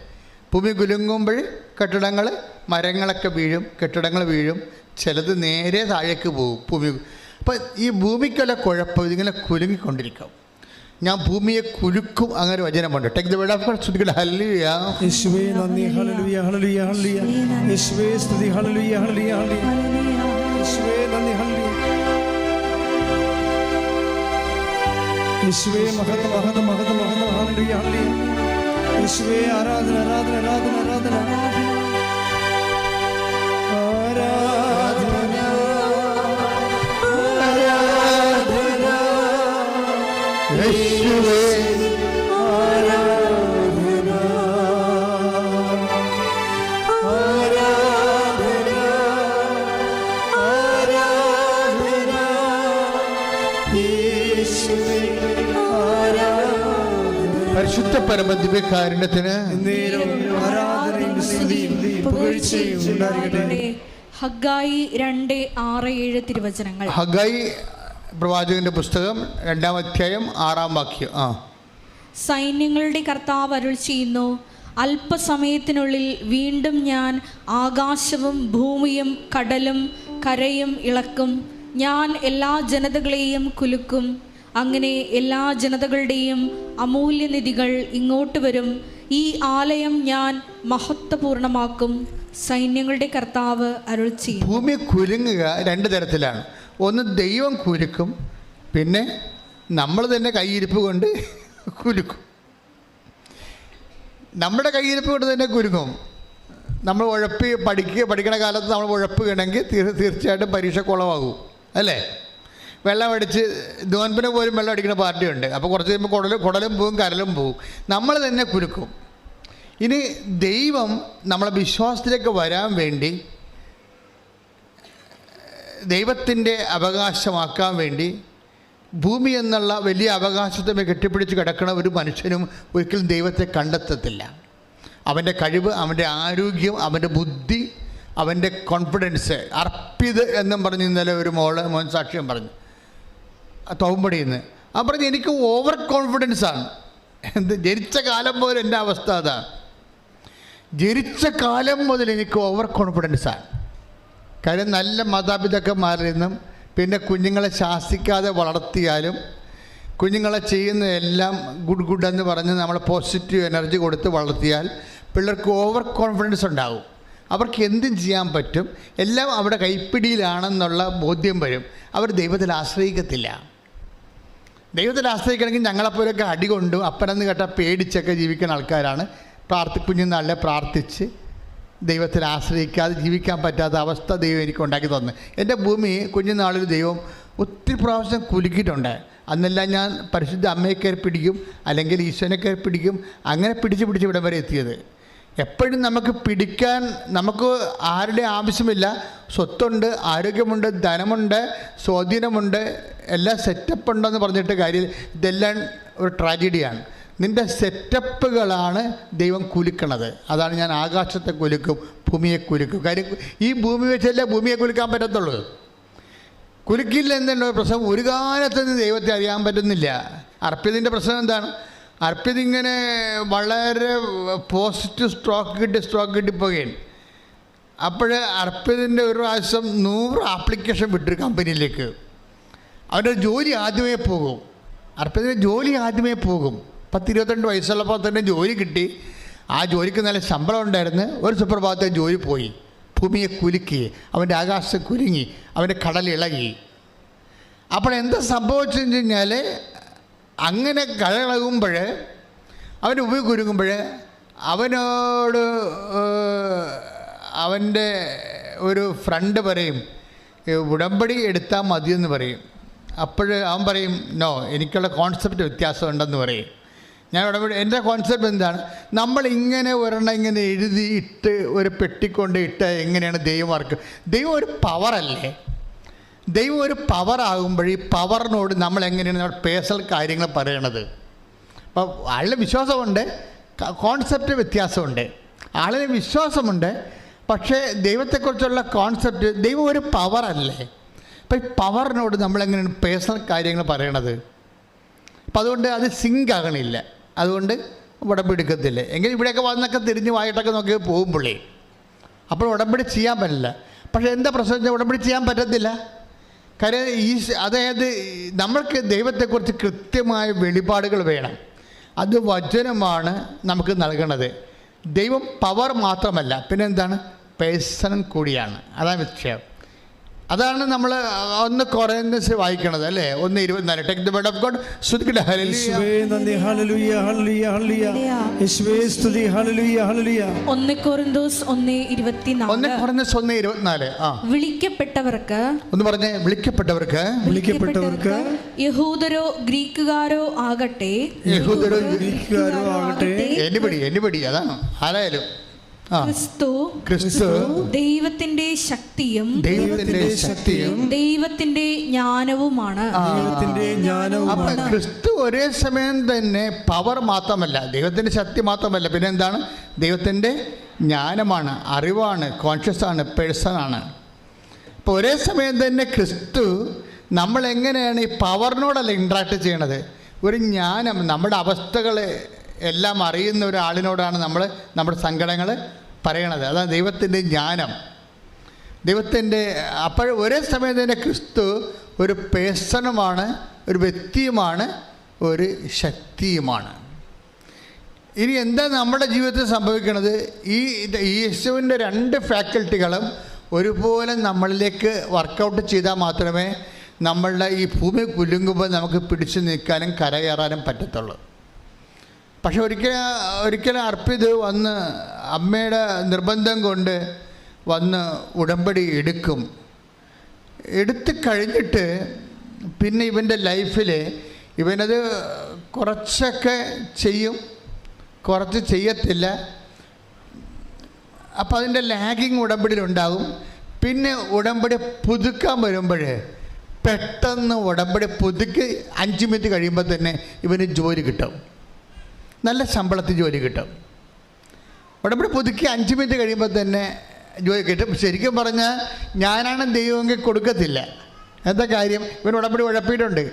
ഭൂമി കുലുങ്ങുമ്പോൾ കെട്ടിടങ്ങൾ, മരങ്ങളൊക്കെ വീഴും, കെട്ടിടങ്ങൾ വീഴും, ചിലത് നേരെ താഴേക്ക് പോകും ഭൂമി. അപ്പം ഈ ഭൂമിക്കുള്ള കുഴപ്പം ഇതിങ്ങനെ കുലുങ്ങിക്കൊണ്ടിരിക്കും. ഞാൻ ഭൂമിയെ കുലുക്കും, അങ്ങനെ വചനമുണ്ട്. Take the word of God. സ്തുതിക്കട്ടെ. ഹല്ലേലൂയ. യേശുവേ നന്ദി. ഹല്ലേലൂയ ഹല്ലേലൂയ ഹല്ലേലൂയ. യേശുവേ സ്തുതി. ഹല്ലേലൂയ ഹല്ലേലൂയ ഹല്ലേലൂയ. യേശുവേ നന്ദി. ഹല്ലേലൂയ. യേശുവേ മഹത്വം മഹത്വം മഹത്വം മഹത്വം. ഹല്ലേലൂയ ഹല്ലേലൂയ. യേശുവേ ആരാധന ആരാധന ആരാധന ആരാധന ആരാധന ആരാധന. യേശുവേ ആരാധന ആരാധന ആരാധന. യേശുവേ ആരാധന. പരിശുദ്ധ പരമദിവ്യകാരുണ്യത്തിന് ആരാധനയും സ്തുതിയും പുകഴ്ചയും ഉണ്ടാകട്ടെ. ഹഗ്ഗായി 2:6-7 തിരുവചനങ്ങൾ. ഹഗ്ഗായി പ്രവാചകന്റെ പുസ്തകം 2-ാം അധ്യായം 6-ാം വാക്യം. സൈന്യങ്ങളുടെ കർത്താവ് അരുൾ ചെയ്യുന്നു, അല്പസമയത്തിനുള്ളിൽ വീണ്ടും ഞാൻ ആകാശവും ഭൂമിയും കടലും കരയും ഇളക്കും. ഞാൻ എല്ലാ ജനതകളെയും കുലുക്കും. അങ്ങനെ എല്ലാ ജനതകളുടെയും അമൂല്യനിധികൾ ഇങ്ങോട്ട് വരും. ഈ ആലയം ഞാൻ മഹത്വപൂർണമാക്കും. സൈന്യങ്ങളുടെ കർത്താവ് അരുൾ ചെയ്യും. ഭൂമി കുലുങ്ങുക 2 തരത്തിലാണ്. ഒന്ന് ദൈവം കുലുക്കും, പിന്നെ നമ്മൾ തന്നെ കയ്യിരിപ്പ് കൊണ്ട് കുലുക്കും. നമ്മുടെ കയ്യിരിപ്പ് കൊണ്ട് തന്നെ കുലുങ്ങും. നമ്മൾ പഠിക്കണ കാലത്ത് നമ്മൾ ഉഴപ്പുകയാണെങ്കിൽ തീർച്ചയായിട്ടും പരീക്ഷ കുളമാകും, അല്ലേ? വെള്ളം അടിച്ച് നോൻപിന് പോലും വെള്ളം അടിക്കുന്ന പാർട്ടിയുണ്ട്. അപ്പോൾ കുറച്ച് കഴിയുമ്പോൾ കുടലും പോവും, കരലും പോവും. നമ്മൾ തന്നെ കുലുക്കും. ഇനി ദൈവം നമ്മളെ വിശ്വാസത്തിലേക്ക് വരാൻ വേണ്ടി, ദൈവത്തിൻ്റെ അവകാശമാക്കാൻ വേണ്ടി, ഭൂമി എന്നുള്ള വലിയ അവകാശത്തെ കെട്ടിപ്പിടിച്ച് കിടക്കുന്ന ഒരു മനുഷ്യനും ഒരിക്കലും ദൈവത്തെ കണ്ടെത്തത്തില്ല. അവൻ്റെ കഴിവ്, അവൻ്റെ ആരോഗ്യം, അവൻ്റെ ബുദ്ധി, അവൻ്റെ കോൺഫിഡൻസ്. അർപ്പിത് എന്നും പറഞ്ഞ് ഇന്നലെ ഒരു മോൻ സാക്ഷ്യം പറഞ്ഞു തോമ്പടിയിൽ നിന്ന്. ആ പറഞ്ഞ് എനിക്ക് ഓവർ കോൺഫിഡൻസാണ്. ജനിച്ച കാലം മുതൽ എൻ്റെ അവസ്ഥ അതാണ്. ജനിച്ച കാലം മുതൽ എനിക്ക് ഓവർ കോൺഫിഡൻസാണ്. കാര്യം നല്ല മാതാപിതാക്കന്മാരിൽ നിന്നും, പിന്നെ കുഞ്ഞുങ്ങളെ ശാസിക്കാതെ വളർത്തിയാലും, കുഞ്ഞുങ്ങളെ ചെയ്യുന്നതെല്ലാം ഗുഡ് എന്ന് പറഞ്ഞ് നമ്മൾ പോസിറ്റീവ് എനർജി കൊടുത്ത് വളർത്തിയാൽ പിള്ളേർക്ക് ഓവർ കോൺഫിഡൻസ് ഉണ്ടാകും. അവർക്ക് എന്തും ചെയ്യാൻ പറ്റും, എല്ലാം അവിടെ കൈപ്പിടിയിലാണെന്നുള്ള ബോധ്യം വരും. അവർ ദൈവത്തിൽ ആശ്രയിക്കത്തില്ല. ദൈവത്തിൽ ആശ്രയിക്കണമെങ്കിൽ ഞങ്ങളെപ്പോലൊക്കെ അടികൊണ്ടും അപ്പനെന്ന് കേട്ടാൽ പേടിച്ചൊക്കെ ജീവിക്കുന്ന ആൾക്കാരാണ്. കുഞ്ഞുനാളിലെ പ്രാർത്ഥിച്ച് ദൈവത്തിൽ ആശ്രയിക്കാതെ ജീവിക്കാൻ പറ്റാത്ത അവസ്ഥ ദൈവം എനിക്ക് ഉണ്ടാക്കി തന്നു. എൻ്റെ ഭൂമി കുഞ്ഞുനാളിൽ ദൈവം ഒത്തിരി പ്രാവശ്യം കുലുക്കിയിട്ടുണ്ട്. അന്നെല്ലാം ഞാൻ പരിശുദ്ധ അമ്മയെ കയറി പിടിക്കും, അല്ലെങ്കിൽ ഈശോനെ കയറി പിടിക്കും. അങ്ങനെ പിടിച്ച് ഇവിടം വരെ എത്തിയത്. എപ്പോഴും നമുക്ക് പിടിക്കാൻ നമുക്ക് ആരുടെ ആവശ്യമില്ല. സ്വത്തുണ്ട്, ആരോഗ്യമുണ്ട്, ധനമുണ്ട്, സ്വാധീനമുണ്ട്, എല്ലാം സെറ്റപ്പ് ഉണ്ടെന്ന് പറഞ്ഞിട്ട് കാര്യം. ഇതെല്ലാം ഒരു ട്രാജഡിയാണ്. നിൻ്റെ സെറ്റപ്പുകളാണ് ദൈവം കുലുക്കണത്. അതാണ് ഞാൻ ആകാശത്തെ കുലുക്കും, ഭൂമിയെ കുലുക്കും. കാര്യം ഈ ഭൂമി വെച്ചല്ലേ ഭൂമിയെ കുലുക്കാൻ പറ്റത്തുള്ളൂ. കുലുക്കില്ല എന്നുള്ള പ്രശ്നം. ഒരു കാലത്തുനിന്ന് ദൈവത്തെ അറിയാൻ പറ്റുന്നില്ല. അർപ്പിതിൻ്റെ പ്രശ്നം എന്താണ്? അർപ്പിതിങ്ങനെ വളരെ പോസിറ്റീവ് സ്ട്രോക്ക് കിട്ടിപ്പോവുകയാണ്. അപ്പോൾ അർപ്പിതിൻ്റെ ഒരു പ്രാവശ്യം 100 ആപ്ലിക്കേഷൻ വിട്ടൊരു കമ്പനിയിലേക്ക്. അവൻ്റെ ജോലി ആദ്യമേ പോകും. അർപ്പിതിൻ്റെ ജോലി ആദ്യമേ പോകും. 10-22 വയസ്സുള്ളപ്പോൾ തന്നെ ജോലി കിട്ടി. ആ ജോലിക്ക് നല്ല ശമ്പളം ഉണ്ടായിരുന്നു. ഒരു സുപ്രഭാതത്തെ ജോലി പോയി. ഭൂമിയെ കുലുക്കി, അവൻ്റെ ആകാശം കുലുങ്ങി, അവൻ്റെ കടലിളകി. അപ്പോൾ എന്താ സംഭവിച്ചെന്ന് കഴിഞ്ഞാൽ, അങ്ങനെ കടലിളകുമ്പോൾ, അവൻ്റെ ഉപ കുരുങ്ങുമ്പോൾ അവനോട് അവൻ്റെ ഒരു ഫ്രണ്ട് പറയും, ഉടമ്പടി എടുത്താൽ മതിയെന്ന് പറയും. അപ്പോൾ അവൻ പറയും, നോ, എനിക്കുള്ള കോൺസെപ്റ്റ് വ്യത്യാസമുണ്ടെന്ന് പറയും. ഞാൻ ഉടമ്പടി, എൻ്റെ കോൺസെപ്റ്റ് എന്താണ്? നമ്മളിങ്ങനെ ഒരെണ്ണം ഇങ്ങനെ എഴുതി ഇട്ട് ഒരു പെട്ടിക്കൊണ്ട് ഇട്ട് എങ്ങനെയാണ് ദൈവം വർക്ക്? ദൈവം ഒരു പവറല്ലേ? ദൈവം ഒരു പവറാകുമ്പോൾ ഈ പവറിനോട് നമ്മൾ എങ്ങനെയാണ് നമ്മുടെ പേഴ്സണൽ കാര്യങ്ങൾ പറയണത്? അപ്പോൾ ആളിന് വിശ്വാസമുണ്ട്, കോൺസെപ്റ്റ് വ്യത്യാസമുണ്ട്. ആളിന് വിശ്വാസമുണ്ട്, പക്ഷേ ദൈവത്തെക്കുറിച്ചുള്ള കോൺസെപ്റ്റ്, ദൈവം ഒരു പവറല്ലേ? അപ്പോൾ ഈ പവറിനോട് നമ്മളെങ്ങനെയാണ് പേഴ്സണൽ കാര്യങ്ങൾ പറയണത്? അപ്പം അതുകൊണ്ട് അത് സിങ്ക് ആകണില്ല. അതുകൊണ്ട് ഉടമ്പടി എടുക്കത്തില്ല. എങ്കിൽ ഇവിടെയൊക്കെ വന്നൊക്കെ തിരിഞ്ഞ് വായിട്ടൊക്കെ നോക്കി പോകുമ്പോഴേ അപ്പോൾ ഉടമ്പടി ചെയ്യാൻ പറ്റില്ല. പക്ഷേ എന്താ പ്രശ്നം വെച്ചാൽ ഉടമ്പടി ചെയ്യാൻ പറ്റത്തില്ല. കാര്യം അതായത് നമ്മൾക്ക് ദൈവത്തെക്കുറിച്ച് കൃത്യമായ വെളിപാടുകൾ വേണം. അത് വചനമാണ് നമുക്ക് നൽകണത്. ദൈവം പവർ മാത്രമല്ല, പിന്നെ എന്താണ്, പേഴ്സൺ കൂടിയാണ്. അതാണ് വിഷയം. അതാണ് നമ്മൾ 1 കൊറിന്ത്യൻസ് വായിക്കണത് അല്ലേ, 1:24. Take the word of God. സ്തുതിക്കട്ടെ. യേശുവേ നന്ദി. ഹല്ലേലൂയ ഹല്ലേലൂയ ഹല്ലേലൂയ. യേശുവേ സ്തുതി. ഹല്ലേലൂയ ഹല്ലേലൂയ. 1 കൊരിന്തോസ് 1:24. 1 കൊരിന്തോസ് 1:24. വിളിക്കപ്പെട്ടവർക്ക്, ഒന്ന് പറഞ്ഞേ, വിളിക്കപ്പെട്ടവർക്ക് യഹൂദരോ ഗ്രീക്കുകാരോ ആകട്ടെ, എനിബഡി അതാണ് ആരായാലും ക്രിസ്തു ദൈവത്തിന്റെ ശക്തിയും ദൈവത്തിന്റെ ജ്ഞാനവുമാണ്. അപ്പൊ ക്രിസ്തു ഒരേ സമയം തന്നെ പവർ മാത്രമല്ല, ദൈവത്തിന്റെ ശക്തി മാത്രമല്ല, പിന്നെ എന്താണ്, ദൈവത്തിന്റെ ജ്ഞാനമാണ്, അറിവാണ്, കോൺഷ്യസ് ആണ്, പേഴ്സൺ ആണ്. അപ്പോൾ ഒരേ സമയം തന്നെ ക്രിസ്തു നമ്മൾ എങ്ങനെയാണ് ഈ പവറിനോടല്ല ഇൻട്രാക്ട് ചെയ്യണത്, ഒരു ജ്ഞാനം, നമ്മുടെ അവസ്ഥകൾ എല്ലാം അറിയുന്ന ഒരാളിനോടാണ് നമ്മൾ നമ്മുടെ സങ്കടങ്ങൾ പറയണത്. അതാണ് ദൈവത്തിൻ്റെ ജ്ഞാനം, ദൈവത്തിൻ്റെ. അപ്പോൾ ഒരേ സമയം തന്നെ ക്രിസ്തു ഒരു പേഴ്സണുമാണ്, ഒരു വ്യക്തിയുമാണ്, ഒരു ശക്തിയുമാണ്. ഇനി എന്താ നമ്മുടെ ജീവിതത്തിൽ സംഭവിക്കുന്നത്, ഈ യേശുവിൻ്റെ 2 ഫാക്കൽറ്റികളും ഒരുപോലെ നമ്മളിലേക്ക് വർക്കൗട്ട് ചെയ്താൽ മാത്രമേ നമ്മളുടെ ഈ ഭൂമി കുലുങ്ങുമ്പോൾ നമുക്ക് പിടിച്ചു നിൽക്കാനും കരകയറാനും പറ്റത്തുള്ളൂ. പക്ഷെ ഒരിക്കലും അർപ്പിത് വന്ന് അമ്മയുടെ നിർബന്ധം കൊണ്ട് വന്ന് ഉടമ്പടി എടുത്ത് കഴിഞ്ഞിട്ട് പിന്നെ ഇവൻ്റെ ലൈഫിൽ ഇവനത് കുറച്ചൊക്കെ ചെയ്യും, കുറച്ച് ചെയ്യത്തില്ല. അപ്പോൾ അതിൻ്റെ ലാഗിങ് ഉടമ്പടിയിലുണ്ടാകും. പിന്നെ ഉടമ്പടി പുതുക്കാൻ വരുമ്പോൾ പെട്ടെന്ന് ഉടമ്പടി പുതുക്കി 5 മിനിറ്റ് കഴിയുമ്പോൾ തന്നെ ഇവന് ജോലി കിട്ടും, നല്ല ശമ്പളത്തിൽ ജോലി കിട്ടും. ഉടമ്പടി പുതുക്കി 5 മിനിറ്റ് കഴിയുമ്പോൾ തന്നെ ജോലി കിട്ടും. ശരിക്കും പറഞ്ഞാൽ ഞാനാണ് ദൈവമെങ്കിൽ കൊടുക്കത്തില്ല. എന്താ കാര്യം, ഇവൻ ഉടമ്പടി ഉഴപ്പിയിട്ടുണ്ട്.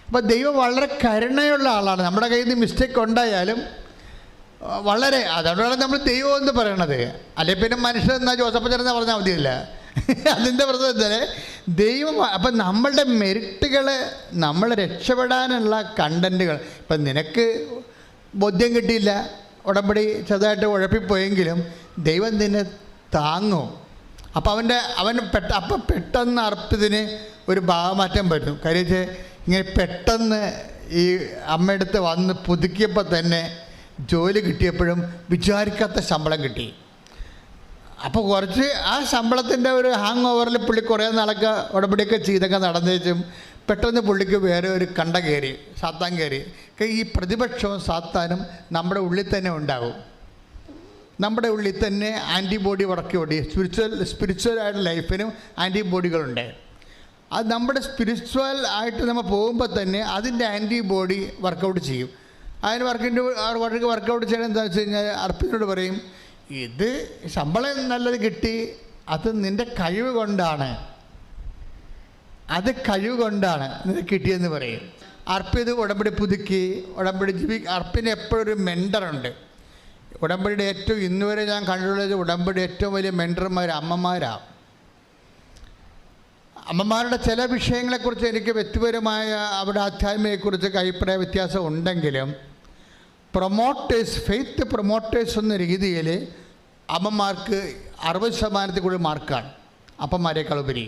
അപ്പോൾ ദൈവം വളരെ കരുണയുള്ള ആളാണ്. നമ്മുടെ കയ്യിൽ നിന്ന് മിസ്റ്റേക്ക് ഉണ്ടായാലും വളരെ, അതുകൊണ്ടാണ് നമ്മൾ ദൈവം എന്ന് പറയണത്. അല്ലെങ്കിൽ പിന്നെ മനുഷ്യൻ എന്നാൽ ജോസഫച്ചനെന്ന് പറഞ്ഞാൽ മതിയല്ല. അതിൻ്റെ പ്രശ്നം എന്താ, ദൈവം. അപ്പം നമ്മളുടെ മെറിറ്റുകൾ, നമ്മൾ രക്ഷപ്പെടാനുള്ള കണ്ടൻറ്റുകൾ, ഇപ്പം നിനക്ക് ബോധ്യം കിട്ടിയില്ല, ഉടമ്പടി ചെറുതായിട്ട് ഉഴപ്പിപ്പോയെങ്കിലും ദൈവം നിന്നെ താങ്ങും. അപ്പം അപ്പം പെട്ടെന്ന് അർപ്പിതിന് ഒരു ഭാവമാറ്റം വരുന്നു. കാര്യം ഇങ്ങനെ പെട്ടെന്ന് ഈ അമ്മയടുത്ത് വന്ന് പുതുക്കിയപ്പോൾ തന്നെ ജോലി കിട്ടിയപ്പോഴും വിചാരിക്കാത്ത ശമ്പളം കിട്ടി. അപ്പോൾ കുറച്ച് ആ ശമ്പളത്തിൻ്റെ ഒരു ഹാങ് ഓവറിൽ പുള്ളി കുറേ നാളൊക്കെ ഉടമ്പടിയൊക്കെ ചെയ്തൊക്കെ നടന്നേച്ചും പെട്ടെന്ന് പുള്ളിക്ക് വേറെ ഒരു സാത്താൻ കയറി. ഈ പ്രതിപക്ഷവും സാത്താനും നമ്മുടെ ഉള്ളിൽ തന്നെ ഉണ്ടാകും. നമ്മുടെ ഉള്ളിൽ തന്നെ ആൻറ്റിബോഡി വർക്കൗട്ട്, സ്പിരിച്വലായിട്ടുള്ള ലൈഫിനും ആൻറ്റിബോഡികളുണ്ട്. അത് നമ്മുടെ സ്പിരിച്വൽ ആയിട്ട് നമ്മൾ പോകുമ്പോൾ തന്നെ അതിൻ്റെ ആൻറ്റിബോഡി വർക്കൗട്ട് ചെയ്യും. അതിന് വർക്കൗട്ട് ചെയ്യണം എന്താണെന്ന് വെച്ച് കഴിഞ്ഞാൽ അർപ്പിനോട് പറയും, ഇത് ശമ്പളം നല്ലത് കിട്ടി, അത് നിൻ്റെ കഴിവ് കൊണ്ടാണ്, അത് കഴിവ് കൊണ്ടാണ് നിനക്ക് കിട്ടിയെന്ന് പറയും. അർപ്പിത് ഉടമ്പടി പുതുക്കി ഉടമ്പടി അർപ്പിന് എപ്പോഴും ഒരു മെൻറ്ററുണ്ട്. ഉടമ്പടിയുടെ ഏറ്റവും ഇന്നുവരെ ഞാൻ കണ്ടിട്ടുള്ളത് ഉടമ്പടി ഏറ്റവും വലിയ മെൻറ്റർമാർ അമ്മമാരാണ്. അമ്മമാരുടെ ചില വിഷയങ്ങളെക്കുറിച്ച് എനിക്ക് വ്യക്തിപരമായ അവരുടെ ആധ്യാത്മികയെക്കുറിച്ചൊക്കെ അഭിപ്രായ വ്യത്യാസം ഉണ്ടെങ്കിലും ഫെയ്ത്ത് പ്രൊമോട്ടേഴ്സ് എന്ന രീതിയിൽ അമ്മമാർക്ക് 60% കൂടുതൽ മാർക്കാണ് അപ്പന്മാരെക്കാൾ ഉപരി.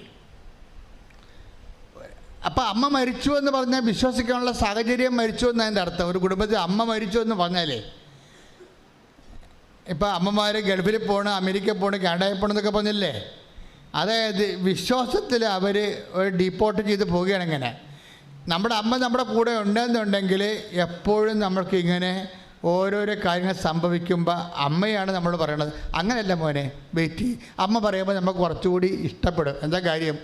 അപ്പോൾ അമ്മ മരിച്ചു എന്ന് പറഞ്ഞാൽ വിശ്വസിക്കാനുള്ള സാഹചര്യം മരിച്ചു എന്നതിൻ്റെ അർത്ഥം. ഒരു കുടുംബത്തിൽ അമ്മ മരിച്ചു എന്ന് പറഞ്ഞാലേ, ഇപ്പോൾ അമ്മമാർ ഗൾഫിൽ പോകണം, അമേരിക്കയിൽ പോകണം, കാനഡയിൽ പോകണം എന്നൊക്കെ പറഞ്ഞില്ലേ, അതായത് വിശ്വാസത്തിൽ അവർ ഒരു ഡീപ്പോർട്ട് ചെയ്ത് പോവുകയാണ്. ഇങ്ങനെ നമ്മുടെ അമ്മ നമ്മുടെ കൂടെ ഉണ്ടെന്നുണ്ടെങ്കിൽ എപ്പോഴും നമ്മൾക്ക് ഇങ്ങനെ ഓരോരോ കാര്യങ്ങൾ സംഭവിക്കുമ്പോൾ അമ്മയാണ് നമ്മൾ പറയണത്. അങ്ങനെയല്ല മോനെ, വെയിറ്റ്, അമ്മ പറയുമ്പോൾ നമുക്ക് കുറച്ചുകൂടി ഇഷ്ടപ്പെടും. എന്താ കാര്യം,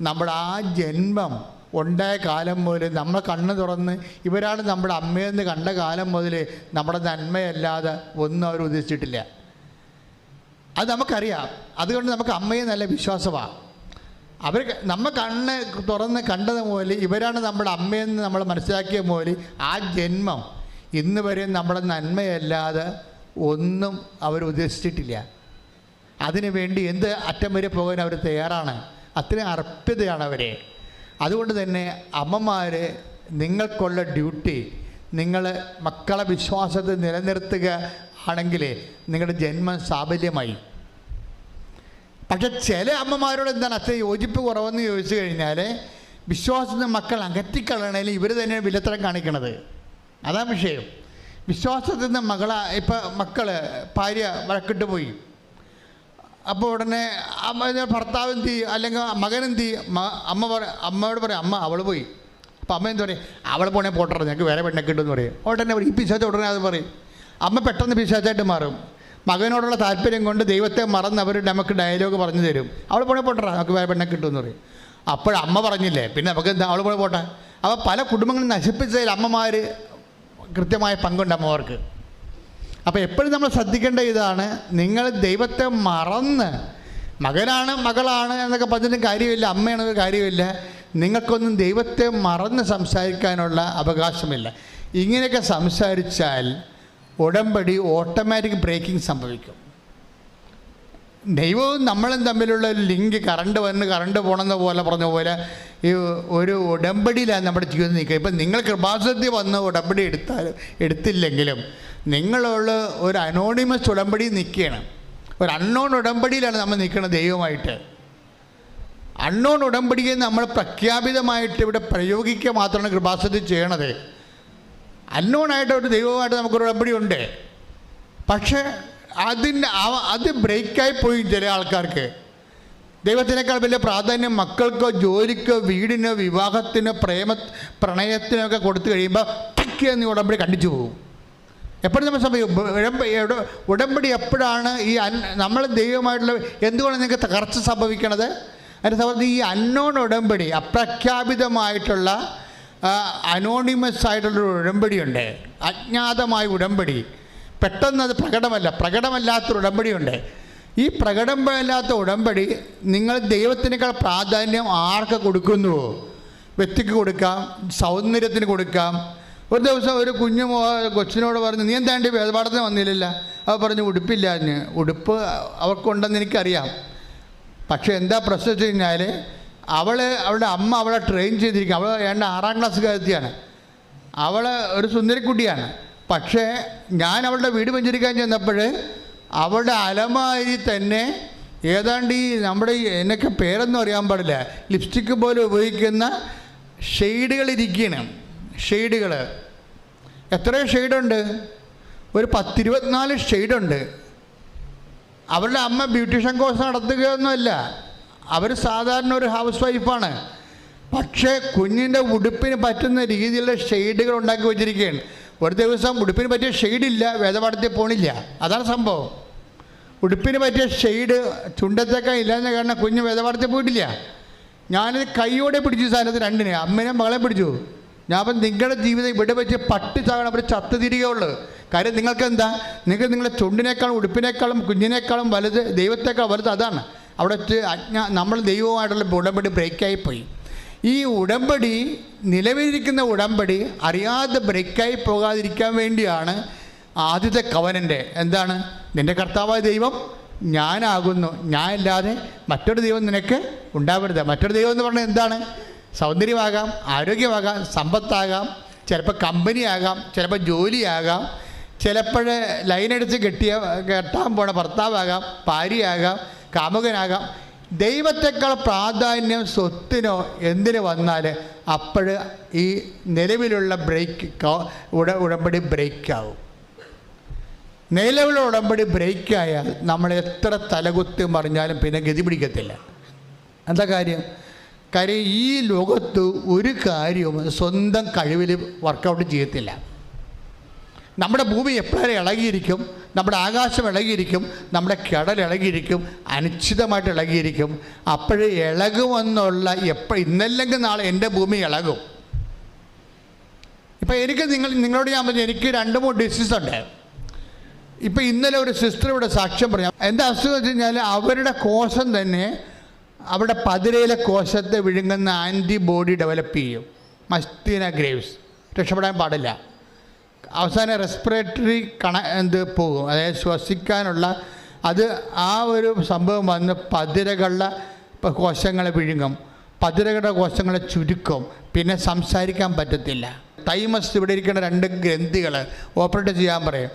നമ്മുടെ ആ ജന്മം ഉണ്ടായ കാലം മുതൽ നമ്മൾ കണ്ണ് തുറന്ന് ഇവരാണ് നമ്മുടെ അമ്മയെന്ന് കണ്ട കാലം മുതൽ നമ്മുടെ നന്മയല്ലാതെ ഒന്നും അവർ ഉദ്ദേശിച്ചിട്ടില്ല. അത് നമുക്കറിയാം. അതുകൊണ്ട് നമുക്ക് അമ്മയെ നല്ല വിശ്വാസമാണ്. അവർ നമ്മൾ കണ്ണ് തുറന്ന് കണ്ടത് മുതൽ ഇവരാണ് നമ്മുടെ അമ്മയെന്ന് നമ്മൾ മനസ്സിലാക്കിയ മുതൽ ആ ജന്മം ഇന്ന് വരെ നമ്മുടെ നന്മയല്ലാതെ ഒന്നും അവർ ഉദ്ദേശിച്ചിട്ടില്ല. അതിനു വേണ്ടി എന്ത് അറ്റം വരെ പോകാൻ അവർ തയ്യാറാണ്. അത്രയും അർപ്പിതയാണ് അവരെ. അതുകൊണ്ട് തന്നെ അമ്മമാർ, നിങ്ങൾക്കുള്ള ഡ്യൂട്ടി, നിങ്ങൾ മക്കളെ വിശ്വാസത്തിൽ നിലനിർത്തുക ആണെങ്കിൽ നിങ്ങളുടെ ജന്മം സാഫല്യമായി. പക്ഷെ ചില അമ്മമാരോട് എന്താണ് അത്ര യോജിപ്പ് കുറവെന്ന് ചോദിച്ചു കഴിഞ്ഞാൽ, വിശ്വാസത്തിൽ മക്കൾ അകറ്റിക്കളയണേൽ ഇവർ തന്നെ വില്ലത്തരം കാണിക്കണത്. അതാണ് വിഷയം. വിശ്വാസത്തിൽ നിന്ന് മക്കൾ ഭാര്യ വഴക്കിട്ട് പോയി, അപ്പോൾ ഉടനെ ഭർത്താവ് എന്ത് ചെയ്യും, അല്ലെങ്കിൽ മകൻ എന്ത് ചെയ്യും, അമ്മയോട് പറയും അമ്മ അവൾ പോയി. അപ്പോൾ അമ്മ എന്ത് പറയും, അവൾ പോണേ പോട്ടറ, ഞങ്ങൾക്ക് വേറെ പെണ്ണൊക്കെ കിട്ടുമെന്ന് പറയും. ഉടനെ ഈ പിശാച ഉടനെ അത് പറയും. അമ്മ പെട്ടെന്ന് പിശാച്ചായിട്ട് മാറും. മകനോടുള്ള താല്പര്യം കൊണ്ട് ദൈവത്തെ മറന്ന് അവർ നമുക്ക് ഡയലോഗ് പറഞ്ഞു തരും. അവൾ പോണേ പോട്ടറ, നമുക്ക് വേറെ പെണ്ണൊക്കെ കിട്ടുമെന്ന് പറയും. അപ്പോഴമ്മ പറഞ്ഞില്ലേ, പിന്നെ നമുക്ക് എന്താ, അവൾ പോണേ പോട്ടെ. അപ്പോൾ പല കുടുംബങ്ങളും നശിപ്പിച്ചതിൽ അമ്മമാർ കൃത്യമായ പങ്കുണ്ട് അമ്മമാർക്ക്. അപ്പോൾ എപ്പോഴും നമ്മൾ ശ്രദ്ധിക്കേണ്ട ഇതാണ്, നിങ്ങൾ ദൈവത്തെ മറന്ന് മകനാണ് മകളാണ് എന്നൊക്കെ പറഞ്ഞിട്ടും കാര്യമില്ല, അമ്മയാണെന്നൊരു കാര്യമില്ല. നിങ്ങൾക്കൊന്നും ദൈവത്തെ മറന്ന് സംസാരിക്കാനുള്ള അവകാശമില്ല. ഇങ്ങനെയൊക്കെ സംസാരിച്ചാൽ ഉടമ്പടി ഓട്ടോമാറ്റിക് ബ്രേക്കിംഗ് സംഭവിക്കും. ദൈവവും നമ്മളും തമ്മിലുള്ള ലിങ്ക് കറണ്ട് പോകണമെന്ന പോലെ പറഞ്ഞ പോലെ ഈ ഒരു ഉടമ്പടിയിലാണ് നമ്മുടെ ജീവിതം നിൽക്കുക. ഇപ്പം നിങ്ങൾ കൃപാസനത്തിൽ വന്ന് ഉടമ്പടി എടുത്തില്ലെങ്കിലും നിങ്ങളുള്ള ഒരു അനോണിമസ് ഉടമ്പടി നിൽക്കുകയാണ്. ഒരു അൺനോൺ ഉടമ്പടിയിലാണ് നമ്മൾ നിൽക്കുന്നത് ദൈവമായിട്ട്. അൺനോൺ ഉടമ്പടിയെ നമ്മൾ പ്രഖ്യാപിതമായിട്ട് ഇവിടെ പ്രയോഗിക്കുക മാത്രമാണ് കൃപാസനത്തിൽ ചെയ്യണത്. അൺനോണായിട്ട് ഒരു ദൈവമായിട്ട് നമുക്കൊരു ഉടമ്പടി ഉണ്ട്. പക്ഷേ അത് ബ്രേക്കായി പോയി. ചില ആൾക്കാർക്ക് ദൈവത്തിനേക്കാൾ വലിയ പ്രാധാന്യം മക്കൾക്കോ ജോലിക്കോ വീടിനോ വിവാഹത്തിനോ പ്രണയത്തിനോ ഒക്കെ കൊടുത്തു കഴിയുമ്പോൾ ടക്ക് എന്ന് ഉടമ്പടി കണ്ടിച്ചു പോകും. എപ്പോഴും നമ്മൾ സംഭവിക്കും ഉടമ്പടി എപ്പോഴാണ് നമ്മൾ ദൈവമായിട്ടുള്ള എന്തുകൊണ്ട് നിങ്ങൾക്ക് തകർച്ച സംഭവിക്കണത്? അതിൻ്റെ സംബന്ധിച്ച് ഈ അൺനോൺ ഉടമ്പടി, അപ്രഖ്യാപിതമായിട്ടുള്ള അനോണിമസ് ആയിട്ടുള്ളൊരു ഉടമ്പടിയുണ്ട്, അജ്ഞാതമായ ഉടമ്പടി. പെട്ടെന്ന് അത് പ്രകടമല്ലാത്തൊരു ഉടമ്പടിയുണ്ട്. ഈ പ്രകടമല്ലാത്ത ഉടമ്പടി നിങ്ങൾ ദൈവത്തിനേക്കാൾ പ്രാധാന്യം ആർക്ക് കൊടുക്കുന്നുവോ, വ്യക്തിക്ക് കൊടുക്കാം, സൗന്ദര്യത്തിന് കൊടുക്കാം. ഒരു ദിവസം ഒരു കൊച്ചിനോട് പറഞ്ഞു, നീ എന്താണ്ട് വേദപാഠത്തിന് വന്നില്ലല്ലോ? അവ പറഞ്ഞു ഉടുപ്പില്ല. ഉടുപ്പ് അവർക്കുണ്ടെന്ന് എനിക്കറിയാം. പക്ഷേ എന്താ പ്രശ്നം വെച്ച് കഴിഞ്ഞാൽ അവളുടെ അമ്മ അവളെ ട്രെയിൻ ചെയ്തിരിക്കും. അവൾ 6ാം ക്ലാസ്സുകാരത്തിയാണ്. അവൾ ഒരു സുന്ദരിക്കുട്ടിയാണ്. പക്ഷേ ഞാൻ അവളുടെ വീട് വെഞ്ചരിക്കാൻ ചെന്നപ്പോൾ അവളുടെ അലമാരി തന്നെ ഏതാണ്ട് നമ്മുടെ എന്നൊക്കെ പേരൊന്നും അറിയാൻ പാടില്ല, ലിപ്സ്റ്റിക്ക് പോലെ ഉപയോഗിക്കുന്ന ഷെയ്ഡുകളിരിക്കുകയാണ്. ഷെയ്ഡുകൾ എത്രയോ ഷെയ്ഡുണ്ട്? ഒരു 10-24 ഷെയ്ഡുണ്ട്. അവരുടെ അമ്മ ബ്യൂട്ടീഷ്യൻ കോഴ്സ് നടത്തുകയൊന്നുമല്ല, അവർ സാധാരണ ഒരു ഹൗസ് വൈഫാണ്. പക്ഷേ കുഞ്ഞിൻ്റെ ഉടുപ്പിന് പറ്റുന്ന രീതിയിലുള്ള ഷെയ്ഡുകൾ ഉണ്ടാക്കി വെച്ചിരിക്കുകയാണ്. ഒരു ദിവസം ഉടുപ്പിന് പറ്റിയ ഷെയ്ഡില്ല, വേദപാഠത്തിൽ പോണില്ല. അതാണ് സംഭവം. ഉടുപ്പിന് പറ്റിയ ഷെയ്ഡ് ചുണ്ടത്തേക്കാൻ ഇല്ലാന്ന് കാരണം കുഞ്ഞ് വേദപാഠത്തിൽ പോയിട്ടില്ല. ഞാനിത് കൈയോടെ പിടിച്ചു സാധനത്തിന് രണ്ടിനെ, അമ്മേനെ മകളെ പിടിച്ചു. ഞാൻ അപ്പം നിങ്ങളുടെ ജീവിതം ഇവിടെ വെച്ച് പട്ടി ചാകണം, അവർ ചത്ത് തിരികെയുള്ളൂ. കാര്യം നിങ്ങൾക്ക് എന്താ, നിങ്ങൾക്ക് നിങ്ങളുടെ ചുണ്ടിനേക്കാളും ഉടുപ്പിനേക്കാളും കുഞ്ഞിനേക്കാളും വലുത്, ദൈവത്തേക്കാൾ വലുത് അതാണ്. അവിടെ വെച്ച് നമ്മൾ ദൈവവുമായിട്ടുള്ള ഉടമ്പടി ബ്രേക്കായിപ്പോയി. ഈ ഉടമ്പടി, നിലവിലിരിക്കുന്ന ഉടമ്പടി അറിയാതെ ബ്രേക്കായി പോകാതിരിക്കാൻ വേണ്ടിയാണ് ആദ്യത്തെ കവനൻ്റ്. എന്താണ്? നിൻ്റെ കർത്താവായ ദൈവം ഞാനാകുന്നു, ഞാൻ ഇല്ലാതെ മറ്റൊരു ദൈവം നിനക്ക് ഉണ്ടാവരുത്. മറ്റൊരു ദൈവം എന്ന് പറഞ്ഞാൽ എന്താണ്? സൗന്ദര്യമാകാം, ആരോഗ്യമാകാം, സമ്പത്താകാം, ചിലപ്പോൾ കമ്പനിയാകാം, ചിലപ്പോൾ ജോലിയാകാം, ചിലപ്പോൾ ലൈനടിച്ച് കെട്ടാൻ പോണ ഭർത്താവാകാം, ഭാര്യയാകാം, കാമുകനാകാം. ദൈവത്തെക്കാൾ പ്രാധാന്യം സ്വത്തിനോ എന്തിനു വന്നാൽ അപ്പോൾ ഈ നിലവിലുള്ള ഉടമ്പടി ബ്രേക്കാവും. നിലവിലുള്ള ഉടമ്പടി ബ്രേക്കായാൽ നമ്മൾ എത്ര തലകുത്തി മറിഞ്ഞാലും പിന്നെ ഗതി പിടിക്കത്തില്ല. എന്താ കാര്യം? ഈ ലോകത്ത് ഒരു കാര്യവും സ്വന്തം കഴിവിൽ വർക്കൗട്ട് ചെയ്യത്തില്ല. നമ്മുടെ ഭൂമി എപ്പോഴും ഇളകിയിരിക്കും, നമ്മുടെ ആകാശം ഇളകിയിരിക്കും, നമ്മുടെ കടൽ ഇളകിയിരിക്കും, അനിശ്ചിതമായിട്ട് ഇളകിയിരിക്കും. അപ്പോഴേ ഇളകുമെന്നുള്ള ഇന്നല്ലെങ്കിൽ നാളെ എൻ്റെ ഭൂമി ഇളകും. ഇപ്പം നിങ്ങളോട് ഞാൻ പറഞ്ഞു, എനിക്ക് 2-3 ഡിസീസ് ഉണ്ട്. ഇപ്പം ഇന്നലെ ഒരു സിസ്റ്റർ ഇവിടെ സാക്ഷ്യം പറഞ്ഞു. എന്താ അസുഖം വെച്ച് കഴിഞ്ഞാൽ അവരുടെ കോശം തന്നെ അവിടെ പതിരയിലെ കോശത്തെ വിഴുങ്ങുന്ന ആൻറ്റിബോഡി ഡെവലപ്പ് ചെയ്യും. മസ്തീന ഗ്രേവ്സ് രക്ഷപ്പെടാൻ പാടില്ല. അവസാനം റെസ്പിറേറ്ററി പോകും, അതായത് ശ്വസിക്കാനുള്ള ആ ഒരു സംഭവം വന്ന് പതിരകളുടെ കോശങ്ങളെ വിഴുങ്ങും. പതിരകട കോശങ്ങളെ ചുരുക്കും, പിന്നെ സംസാരിക്കാൻ പറ്റത്തില്ല. തൈമസ് ഇവിടെ ഇരിക്കുന്ന 2 ഗ്രന്ഥികൾ ഓപ്പറേറ്റ് ചെയ്യാൻ പറയും.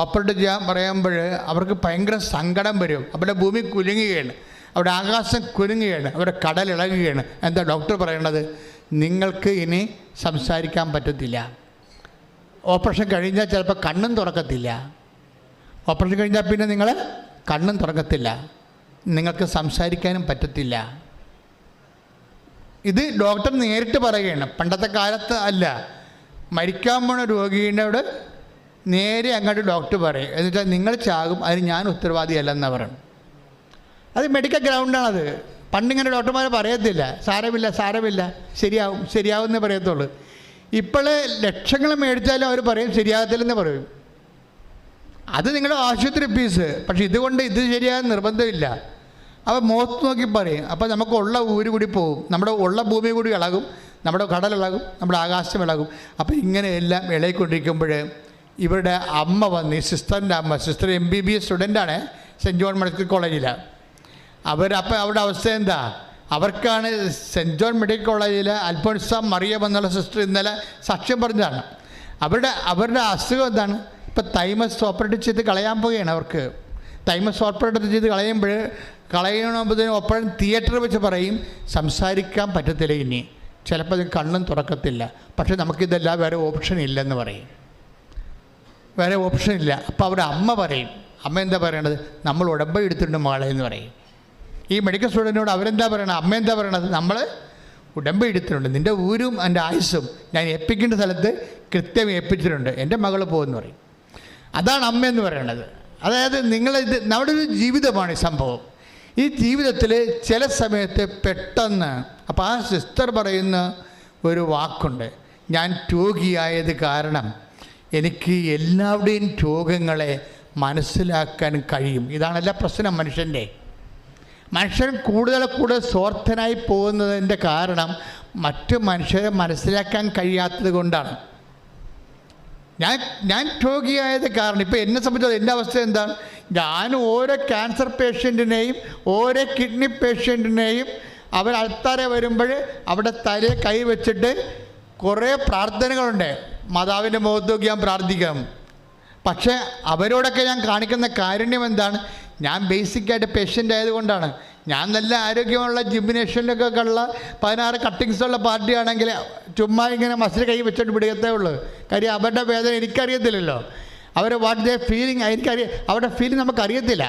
ഓപ്പറേറ്റ് ചെയ്യാൻ പറയുമ്പോൾ അവർക്ക് ഭയങ്കര സങ്കടം വരും. അവരുടെ ഭൂമി കുലുങ്ങുകയാണ്, അവിടെ ആകാശം കുലുങ്ങുകയാണ്, അവരുടെ കടൽ ഇളകുകയാണ്. എന്താ ഡോക്ടർ പറയണത്? നിങ്ങൾക്ക് ഇനി സംസാരിക്കാൻ പറ്റത്തില്ല. ഓപ്പറേഷൻ കഴിഞ്ഞാൽ ചിലപ്പോൾ കണ്ണും തുറക്കത്തില്ല. ഓപ്പറേഷൻ കഴിഞ്ഞാൽ പിന്നെ നിങ്ങൾ കണ്ണും തുറക്കത്തില്ല, നിങ്ങൾക്ക് സംസാരിക്കാനും പറ്റത്തില്ല. ഇത് ഡോക്ടർ നേരിട്ട് പറയുകയാണ്. പണ്ടത്തെ കാലത്ത് അല്ല, മരിക്കാൻ പോണ രോഗീനോട് നേരെ അങ്ങോട്ട് ഡോക്ടർ പറയും. എന്നിട്ട് നിങ്ങൾ ചാകും, അതിന് ഞാൻ ഉത്തരവാദിയല്ലെന്ന് പറയണം. അത് മെഡിക്കൽ ഗ്രൗണ്ടാണത്. പണ്ടിങ്ങനെ ഡോക്ടർമാർ പറയത്തില്ല, സാരമില്ല സാരമില്ല, ശരിയാവും എന്നേ പറയത്തുള്ളൂ. ഇപ്പോൾ ലക്ഷങ്ങൾ മേടിച്ചാലും അവർ പറയും ശരിയാകത്തില്ലെന്ന് പറയും. അത് നിങ്ങളുടെ ആശുപത്രി ഫീസ്. പക്ഷെ ഇതുകൊണ്ട് ഇത് ശരിയാകാൻ നിർബന്ധമില്ല. അപ്പോൾ മുഖത്ത് നോക്കി പറയും. അപ്പോൾ നമുക്കുള്ള ഊര് കൂടി പോകും, നമ്മുടെ ഉള്ള ഭൂമി കൂടി ഇളകും, നമ്മുടെ കടലിളകും, നമ്മുടെ ആകാശം ഇളകും. അപ്പോൾ ഇങ്ങനെയെല്ലാം ഇളകിക്കൊണ്ടിരിക്കുമ്പോൾ ഇവരുടെ അമ്മ വന്ന്, ഈ സിസ്റ്ററിൻ്റെ അമ്മ, സിസ്റ്റർ MBBS സ്റ്റുഡൻ്റാണ് സെൻറ്റ് ജോൺ മെഡിക്കൽ കോളേജിൽ. അപ്പോൾ അവരുടെ അവസ്ഥ എന്താ? അവർക്കാണ് സെൻറ്റ് ജോൺ മെഡിക്കൽ കോളേജിൽ അൽഫോൻസ മറിയം എന്നുള്ള സിസ്റ്റർ ഇന്നലെ സാക്ഷ്യം പറഞ്ഞതാണ്. അവരുടെ അസുഖം എന്താണ്? ഇപ്പോൾ തൈമസ് ഓപ്പറേറ്റ് ചെയ്ത് കളയാൻ പോവുകയാണ്. അവർക്ക് തൈമസ് ഓപ്പറേറ്റ് ചെയ്ത് കളയണതിന് ഒപ്പം തിയേറ്റർ വെച്ച് പറയും സംസാരിക്കാൻ പറ്റത്തില്ല, ഇനി ചിലപ്പോൾ അത് കണ്ണും തുറക്കത്തില്ല. പക്ഷേ നമുക്കിതെല്ലാം വേറെ ഓപ്ഷൻ ഇല്ലെന്ന് പറയും, വേറെ ഓപ്ഷൻ ഇല്ല. അപ്പോൾ അവരുടെ അമ്മ പറയും. അമ്മ എന്താ പറയണത്? നമ്മൾ ഉടമ്പടി എടുത്തിട്ടുണ്ട് മകളെ എന്ന് പറയും. ഈ മെഡിക്കൽ സ്റ്റുഡൻറ്റിനോട് അവരെന്താ പറയണത്? അമ്മ എന്താ പറയണത്? നമ്മൾ ഉടമ്പടി എടുത്തിട്ടുണ്ട്, നിൻ്റെ ഊരും എൻ്റെ ആയുസ്സും ഞാൻ ഏൽപ്പിക്കേണ്ട സ്ഥലത്ത് കൃത്യം ഏൽപ്പിച്ചിട്ടുണ്ട്, എൻ്റെ മകൾ പോകുമെന്ന് പറയും. അതാണ് അമ്മ എന്ന് പറയണത്. അതായത് നമ്മുടെ ഒരു ജീവിതമാണ് ഈ സംഭവം. ഈ ജീവിതത്തിൽ ചില സമയത്ത് പെട്ടെന്ന്, അപ്പോൾ ആ സിസ്റ്റർ പറയുന്ന ഒരു വാക്കുണ്ട്, ഞാൻ രോഗിയായത് കാരണം എനിക്ക് എല്ലാവരുടെയും രോഗങ്ങളെ മനസ്സിലാക്കാൻ കഴിയും. ഇതാണല്ല പ്രശ്നം മനുഷ്യൻ കൂടുതൽ സ്വാർത്ഥനായി പോകുന്നതിൻ്റെ കാരണം മറ്റു മനുഷ്യരെ മനസ്സിലാക്കാൻ കഴിയാത്തത് കൊണ്ടാണ്. ഞാൻ രോഗിയായത് കാരണം, ഇപ്പോൾ എന്നെ സംബന്ധിച്ചത് എൻ്റെ അവസ്ഥ എന്താണ്? ഞാൻ ഓരോ ക്യാൻസർ പേഷ്യൻറ്റിനെയും ഓരോ കിഡ്നി പേഷ്യൻറ്റിനെയും അവർ അൾത്താരെ വരുമ്പോൾ അവിടെ തലയെ കൈ വെച്ചിട്ട് കുറേ പ്രാർത്ഥനകളുണ്ട്. മാതാവിൻ്റെ മുഖത്ത് നോക്കി ഞാൻ പ്രാർത്ഥിക്കാം. പക്ഷേ അവരോടൊക്കെ ഞാൻ കാണിക്കുന്ന കാരുണ്യം എന്താണ്? ഞാൻ ബേസിക്കായിട്ട് പേഷ്യൻ്റ് ആയതുകൊണ്ടാണ്. ഞാൻ നല്ല ആരോഗ്യമുള്ള ജിംനേഷ്യനിലൊക്കെ ഉള്ള 16 കട്ടിങ്സുള്ള പാർട്ടിയാണെങ്കിൽ ചുമ്മാ ഇങ്ങനെ മസിൽ കൈ വെച്ചിട്ട് പിടിക്കത്തേ ഉള്ളൂ. കാര്യം അവരുടെ വേദന എനിക്കറിയത്തില്ലല്ലോ. വാട്ട് ദേ ഫീലിംഗ് അവരുടെ ഫീലിംഗ് നമുക്കറിയത്തില്ല.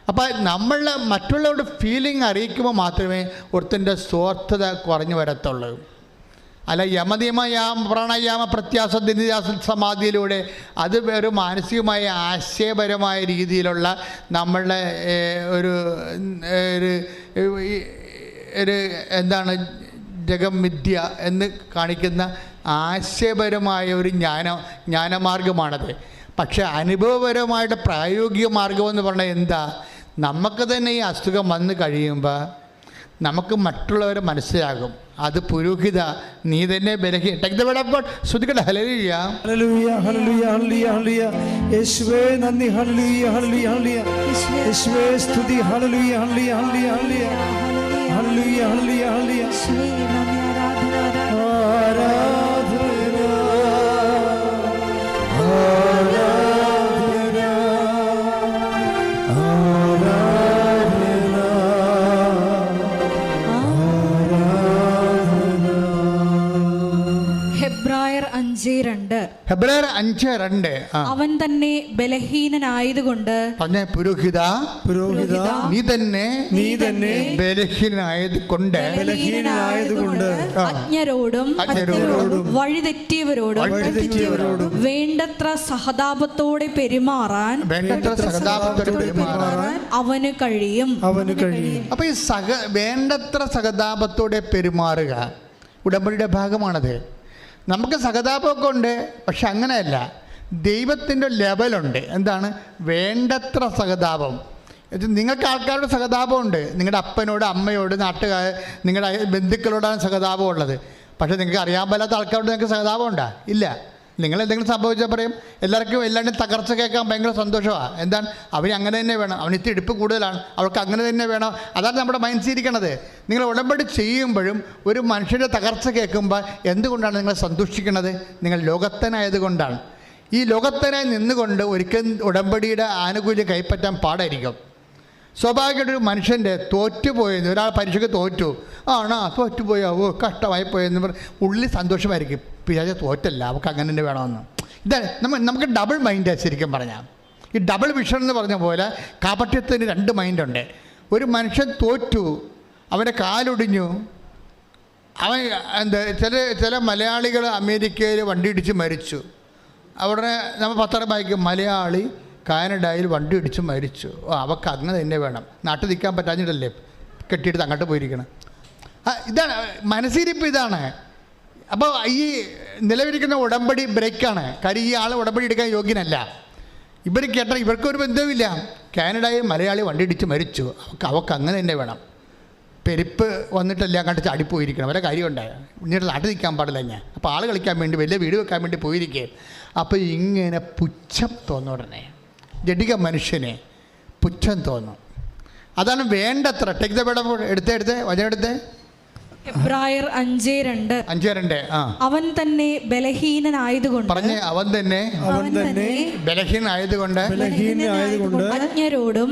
അപ്പോൾ നമ്മൾ മറ്റുള്ളവരുടെ ഫീലിംഗ് അറിയിക്കുമ്പോൾ മാത്രമേ ഒരുത്തൻ്റെ സ്വാർത്ഥത കുറഞ്ഞു വരത്തുള്ളൂ. അല്ല യമനിയമയാം പ്രാണായാമ പ്രത്യാസ ദിനിയാസ സമാധിയിലൂടെ അത് ഒരു മാനസികമായ ആശയപരമായ രീതിയിലുള്ള നമ്മളുടെ ഒരു എന്താണ് ജഗമിഥ്യ എന്ന് കാണിക്കുന്ന ആശയപരമായ ഒരു ജ്ഞാനമാർഗമാണത്. പക്ഷേ അനുഭവപരമായിട്ട് പ്രായോഗിക മാർഗമെന്ന് പറഞ്ഞാൽ എന്താ? നമുക്ക് തന്നെ ഈ അസുഖം വന്നു കഴിയുമ്പോൾ നമുക്ക് മറ്റുള്ളവരെ മനസ്സിലാകും. അത് പുരോഹിത നീ തന്നെ ശ്രദ്ധിക്കട്ടെ. ഹല്ലേലൂയ ഹല്ലേലൂയ ഹല്ലേലൂയ ഹല്ലേലൂയ യേശുവേ നന്ദി. ഹല്ലേലൂയ ഹല്ലേലൂയ ഹല്ലേലൂയ യേശുവേ സ്തുതി. ഹല്ലേലൂയ ഹല്ലേലൂയ ഹല്ലേലൂയ ഹല്ലേലൂയ ഹല്ലേലൂയ ഹല്ലേലൂയ ഹെബ്രായർ 5:2 അവൻ തന്നെ ബലഹീനനായതുകൊണ്ട് പുരോഹിത നീ തന്നെ ബലഹീനനായതുകൊണ്ട് അജ്ഞരോടും വഴിതെറ്റിയവരോടും വേണ്ടത്ര സഹതാപത്തോടെ പെരുമാറാൻ അവന് കഴിയും. അപ്പൊ ഈ വേണ്ടത്ര സഹതാപത്തോടെ പെരുമാറുക ഉടമ്പടിയുടെ ഭാഗമാണത്. നമുക്ക് സഹതാപമൊക്കെ ഉണ്ട്, പക്ഷെ അങ്ങനെയല്ല. ദൈവത്തിൻ്റെ ലെവലുണ്ട്. എന്താണ്? വേണ്ടത്ര സഹതാപം. നിങ്ങൾക്ക് ആൾക്കാരുടെ സഹതാപമുണ്ട്. നിങ്ങളുടെ അപ്പനോട്, അമ്മയോട്, നിങ്ങളുടെ ബന്ധുക്കളോടാണ് സഹതാപം ഉള്ളത്. പക്ഷേ നിങ്ങൾക്ക് അറിയാൻ പറ്റാത്ത ആൾക്കാരോട് നിങ്ങൾക്ക് സഹതാപം ഉണ്ടാ? ഇല്ല. നിങ്ങൾ എന്തെങ്കിലും സംഭവിച്ചാൽ പറയും എല്ലാവർക്കും എല്ലാവരുടെയും തകർച്ച കേൾക്കാൻ ഭയങ്കര സന്തോഷമാണ്. എന്താണ്, അവന് അങ്ങനെ തന്നെ വേണം, അവന് ഇത്തിരി ഇടുപ്പ് കൂടുതലാണ്, അവൾക്ക് അങ്ങനെ തന്നെ വേണം. അതാണ് നമ്മുടെ മൈൻഡ്സ് ഇരിക്കണത്. നിങ്ങൾ ഉടമ്പടി ചെയ്യുമ്പോഴും ഒരു മനുഷ്യൻ്റെ തകർച്ച കേൾക്കുമ്പോൾ എന്തുകൊണ്ടാണ് നിങ്ങൾ സന്തോഷിക്കുന്നത്? നിങ്ങൾ ലോകത്തനായതുകൊണ്ടാണ്. ഈ ലോകത്തനായി നിന്നുകൊണ്ട് ഒരിക്കലും ഉടമ്പടിയുടെ ആനുകൂല്യം കൈപ്പറ്റാൻ പാടായിരിക്കും. സ്വാഭാവികമായിട്ടൊരു മനുഷ്യൻ്റെ തോറ്റുപോയെന്ന്, ഒരാൾ പരീക്ഷയ്ക്ക് തോറ്റു, തോറ്റുപോയോ, കഷ്ടമായി പോയെന്ന് പറഞ്ഞ് ഉള്ളിൽ സന്തോഷമായിരിക്കും. പിതാജ തോറ്റല്ല, അവൾക്ക് അങ്ങനെ തന്നെ വേണമെന്ന്. ഇതാണ് നമുക്ക് ഡബിൾ മൈൻഡാണ് ശരിക്കും പറഞ്ഞാൽ. ഈ ഡബിൾ വിഷൻ എന്ന് പറഞ്ഞ പോലെ കാപട്യത്തിന് 2 മൈൻഡുണ്ട്. ഒരു മനുഷ്യൻ തോറ്റു, അവൻ്റെ കാലൊടിഞ്ഞു, അവൻ ചില മലയാളികൾ അമേരിക്കയിൽ വണ്ടി ഇടിച്ച് മരിച്ചു. അവിടെ നമ്മൾ പത്രം വായിക്കും, മലയാളി കാനഡയിൽ വണ്ടി ഇടിച്ച് മരിച്ചു, അവൾക്ക് അങ്ങനെ തന്നെ വേണം, നാട്ടിൽ നിൽക്കാൻ പറ്റാഞ്ഞിട്ടല്ലേ കെട്ടിയെടുത്ത് അങ്ങോട്ട് പോയിരിക്കണം. ഇതാണ് മനസ്സിരിപ്പ്, ഇതാണ്. അപ്പോൾ ഈ നിലവിലിരിക്കുന്ന ഉടമ്പടി ബ്രേക്കാണ്. കാര്യം ഈ ആൾ ഉടമ്പടി എടുക്കാൻ യോഗ്യനല്ല. ഇവർ കേട്ടാൽ ഇവർക്കൊരു ബന്ധവുമില്ല. കാനഡയിൽ മലയാളി വണ്ടി ഇടിച്ച് മരിച്ചു, അവൾക്ക് അങ്ങനെ തന്നെ വേണം, പെരുപ്പ് വന്നിട്ടല്ല അങ്ങോട്ട് ചാടിപ്പോയിരിക്കണം, അവരെ കാര്യമുണ്ടായ ഇന്നിട്ട് നാട്ടിൽ നിൽക്കാൻ പാടില്ല ഞാൻ. അപ്പോൾ ആൾ കളിക്കാൻ വേണ്ടി വലിയ വീട് വെക്കാൻ വേണ്ടി പോയിരിക്കുക. അപ്പോൾ ഇങ്ങനെ പുച്ഛം തോന്നും, ഉടനെ ജഡിക മനുഷ്യനെ പുച്ഛം തോന്നും. അതാണ് വേണ്ടത്ര. ടേക്ക് ദ ബെഡ് എടുത്തേ വചനെടുത്തേ. എബ്രായർ 5:2. അവൻ തന്നെ ബലഹീനനായതുകൊണ്ട് പറഞ്ഞേ, അവൻ തന്നെ ബലഹീനായതുകൊണ്ട് അജ്ഞരോടും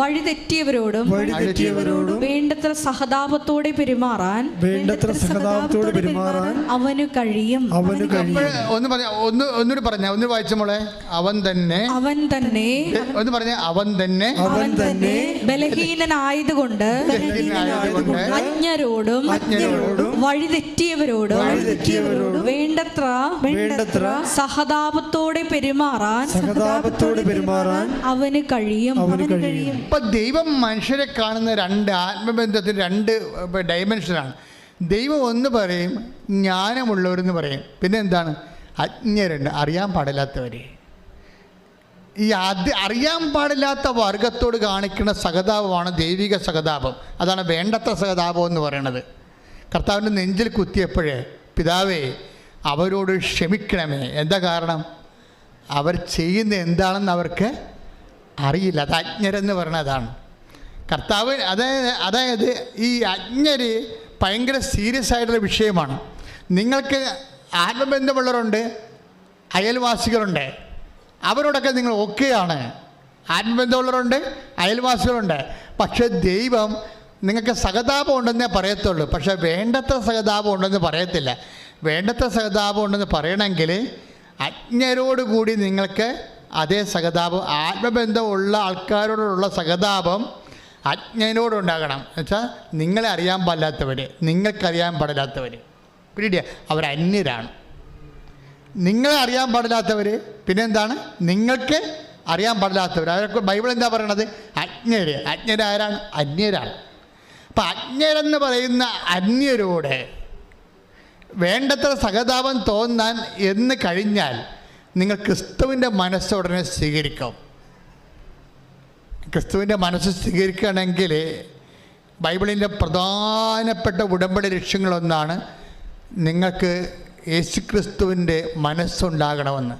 വഴിതെറ്റിയവരോടും വേണ്ടത്ര സഹതാപത്തോടെ പെരുമാറാൻ അവന് കഴിയും. ഒന്നുകൂടി പറഞ്ഞ, ഒന്ന് വായിച്ച മോളെ. അവൻ തന്നെ ഒന്ന് പറഞ്ഞ, അവൻ തന്നെ ബലഹീനനായതുകൊണ്ട് അജ്ഞരോടും വഴിതെറ്റിയവരോടും വേണ്ടത്ര സഹതാപത്തോടെ പെരുമാറാൻ അവന് കഴിയും. ഇപ്പൊ ദൈവം മനുഷ്യരെ കാണുന്ന 2 ആത്മബന്ധത്തിന് 2 ഡയമെൻഷനാണ്. ദൈവം ഒന്ന് പറയും ജ്ഞാനമുള്ളവരെന്ന് പറയും, പിന്നെ എന്താണ്, അജ്ഞരുണ്ട്, അറിയാൻ പാടില്ലാത്തവര്. ഈ അറിയാൻ പാടില്ലാത്ത വർഗത്തോട് കാണിക്കുന്ന സഹതാപമാണ് ദൈവിക സഹതാപം. അതാണ് വേണ്ടത്ര സഹതാപം എന്ന് പറയുന്നത്. കർത്താവിൻ്റെ നെഞ്ചിൽ കുത്തിയപ്പോഴേ, പിതാവേ അവരോട് ക്ഷമിക്കണമേ. എന്താ കാരണം? അവർ ചെയ്യുന്ന എന്താണെന്ന് അവർക്ക് അറിയില്ല. അത് അജ്ഞരെന്ന് പറയുന്നതാണ്. കർത്താവ് അതായത് ഈ അജ്ഞര് ഭയങ്കര സീരിയസ് ആയിട്ടുള്ള വിഷയമാണ്. നിങ്ങൾക്ക് ആത്മബന്ധമുള്ളവരുണ്ട്, അയൽവാസികളുണ്ട്, അവരോടൊക്കെ നിങ്ങൾ ഓക്കെയാണ്. ആത്മബന്ധമുള്ളവരുണ്ട്, അയൽവാസികളുണ്ട്. പക്ഷേ ദൈവം നിങ്ങൾക്ക് സഹതാപം ഉണ്ടെന്നേ പറയത്തുള്ളൂ, പക്ഷേ വേണ്ടത്ര സഹതാപം ഉണ്ടെന്ന് പറയത്തില്ല. വേണ്ടത്ര സഹതാപം ഉണ്ടെന്ന് പറയണമെങ്കിൽ അജ്ഞരോടുകൂടി നിങ്ങൾക്ക് അതേ സഹതാപം, ആത്മബന്ധമുള്ള ആൾക്കാരോടുള്ള സഹതാപം അജ്ഞനോടുണ്ടാകണം. എന്നുവെച്ചാൽ നിങ്ങളെ അറിയാൻ പാടില്ലാത്തവർ, നിങ്ങൾക്കറിയാൻ പാടില്ലാത്തവർ, പിടിയ അവർ അന്യരാണ്. നിങ്ങളെ അറിയാൻ പാടില്ലാത്തവർ, പിന്നെന്താണ്, നിങ്ങൾക്ക് അറിയാൻ പാടില്ലാത്തവർ. അവരൊക്കെ ബൈബിൾ എന്താ പറയണത്? അജ്ഞര്. അജ്ഞരാരാണ്? അന്യരാണ്. അപ്പം അജ്ഞരെന്ന് പറയുന്ന അന്യരോട് വേണ്ടത്ര സഹതാപം തോന്നാൻ എന്ന് കഴിഞ്ഞാൽ നിങ്ങൾ ക്രിസ്തുവിൻ്റെ മനസ്സ് ഉടനെ സ്വീകരിക്കും. ക്രിസ്തുവിൻ്റെ മനസ്സ് സ്വീകരിക്കുകയാണെങ്കിൽ ബൈബിളിൻ്റെ പ്രധാനപ്പെട്ട ഉടമ്പടി ലക്ഷ്യങ്ങളൊന്നാണ് നിങ്ങൾക്ക് യേശുക്രിസ്തുവിൻ്റെ മനസ്സുണ്ടാകണമെന്ന്.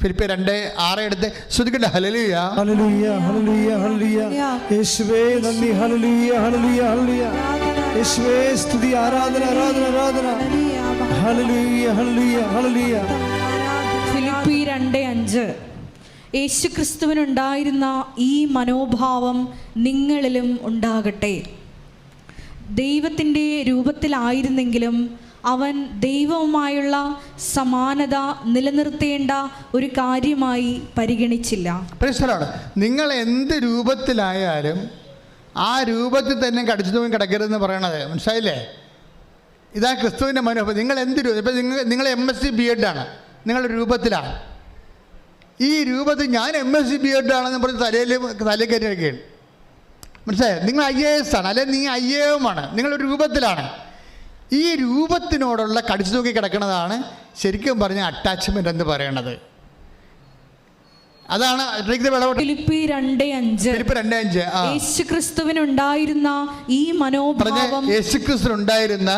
ഫിലിപ്പിയർ 2:6 എടുത്ത് ശ്രുതിക്കട്ടെ. ഹല്ലേലൂയ ഹല്ലേലൂയ ഹല്ലേലൂയ ഹല്ലേലൂയ. യേശുവേ നന്ദി. ഹല്ലേലൂയ ഹല്ലേലൂയ ഹല്ലേലൂയ. യേശുവേ സ്തുതി, ആരാധന ആരാധന ആരാധന. ഹല്ലേലൂയ ഹല്ലേലൂയ ഹല്ലേലൂയ. ഫിലിപ്പി 2:5. യേശുക്രിസ്തുവിനുണ്ടായിരുന്ന ഈ മനോഭാവം നിങ്ങളിലും ഉണ്ടാകട്ടെ. ദൈവത്തിൻ്റെ രൂപത്തിലായിരുന്നെങ്കിലും അവൻ ദൈവവുമായുള്ള സമാനത നിലനിർത്തേണ്ട ഒരു കാര്യമായി പരിഗണിച്ചില്ല. നിങ്ങൾ എന്ത് രൂപത്തിലായാലും ആ രൂപത്തിൽ തന്നെ കടിച്ചു തൂങ്ങി കിടക്കരുതെന്ന് പറയണത് മനസ്സിലായില്ലേ? ഇതാ ക്രിസ്തുവിൻ്റെ മനോഭാവം. നിങ്ങൾ എന്ത് രൂപം, ഇപ്പം നിങ്ങൾ MSc B.Ed ആണ്, നിങ്ങളുടെ രൂപത്തിലാണ്. ഈ രൂപത്തിൽ ഞാൻ MSc B.Ed ആണെന്ന് പറഞ്ഞ് തലയിൽ കയറ്റിയൊക്കെയാണ്. മനസ്സിലായോ? നിങ്ങൾ IAS ആണ്, അല്ലെങ്കിൽ നീ IAM-ആണ്, നിങ്ങളൊരു രൂപത്തിലാണ്. ഈ രൂപത്തിനോടുള്ള കടിച്ചു തൂക്കി കിടക്കുന്നതാണ് ശരിക്കും പറഞ്ഞ അറ്റാച്ച്മെൻ്റ് എന്ന് പറയണത്. അതാണ് വിളവെടുപ്പ്. ഫിലിപ്പി 2:5. ഫിലിപ്പി 2:5. യേശുക്രിസ്തുവിനുണ്ടായിരുന്ന ഈ മനോഭാവം യേശുക്രിസ്തുവിനുണ്ടായിരുന്ന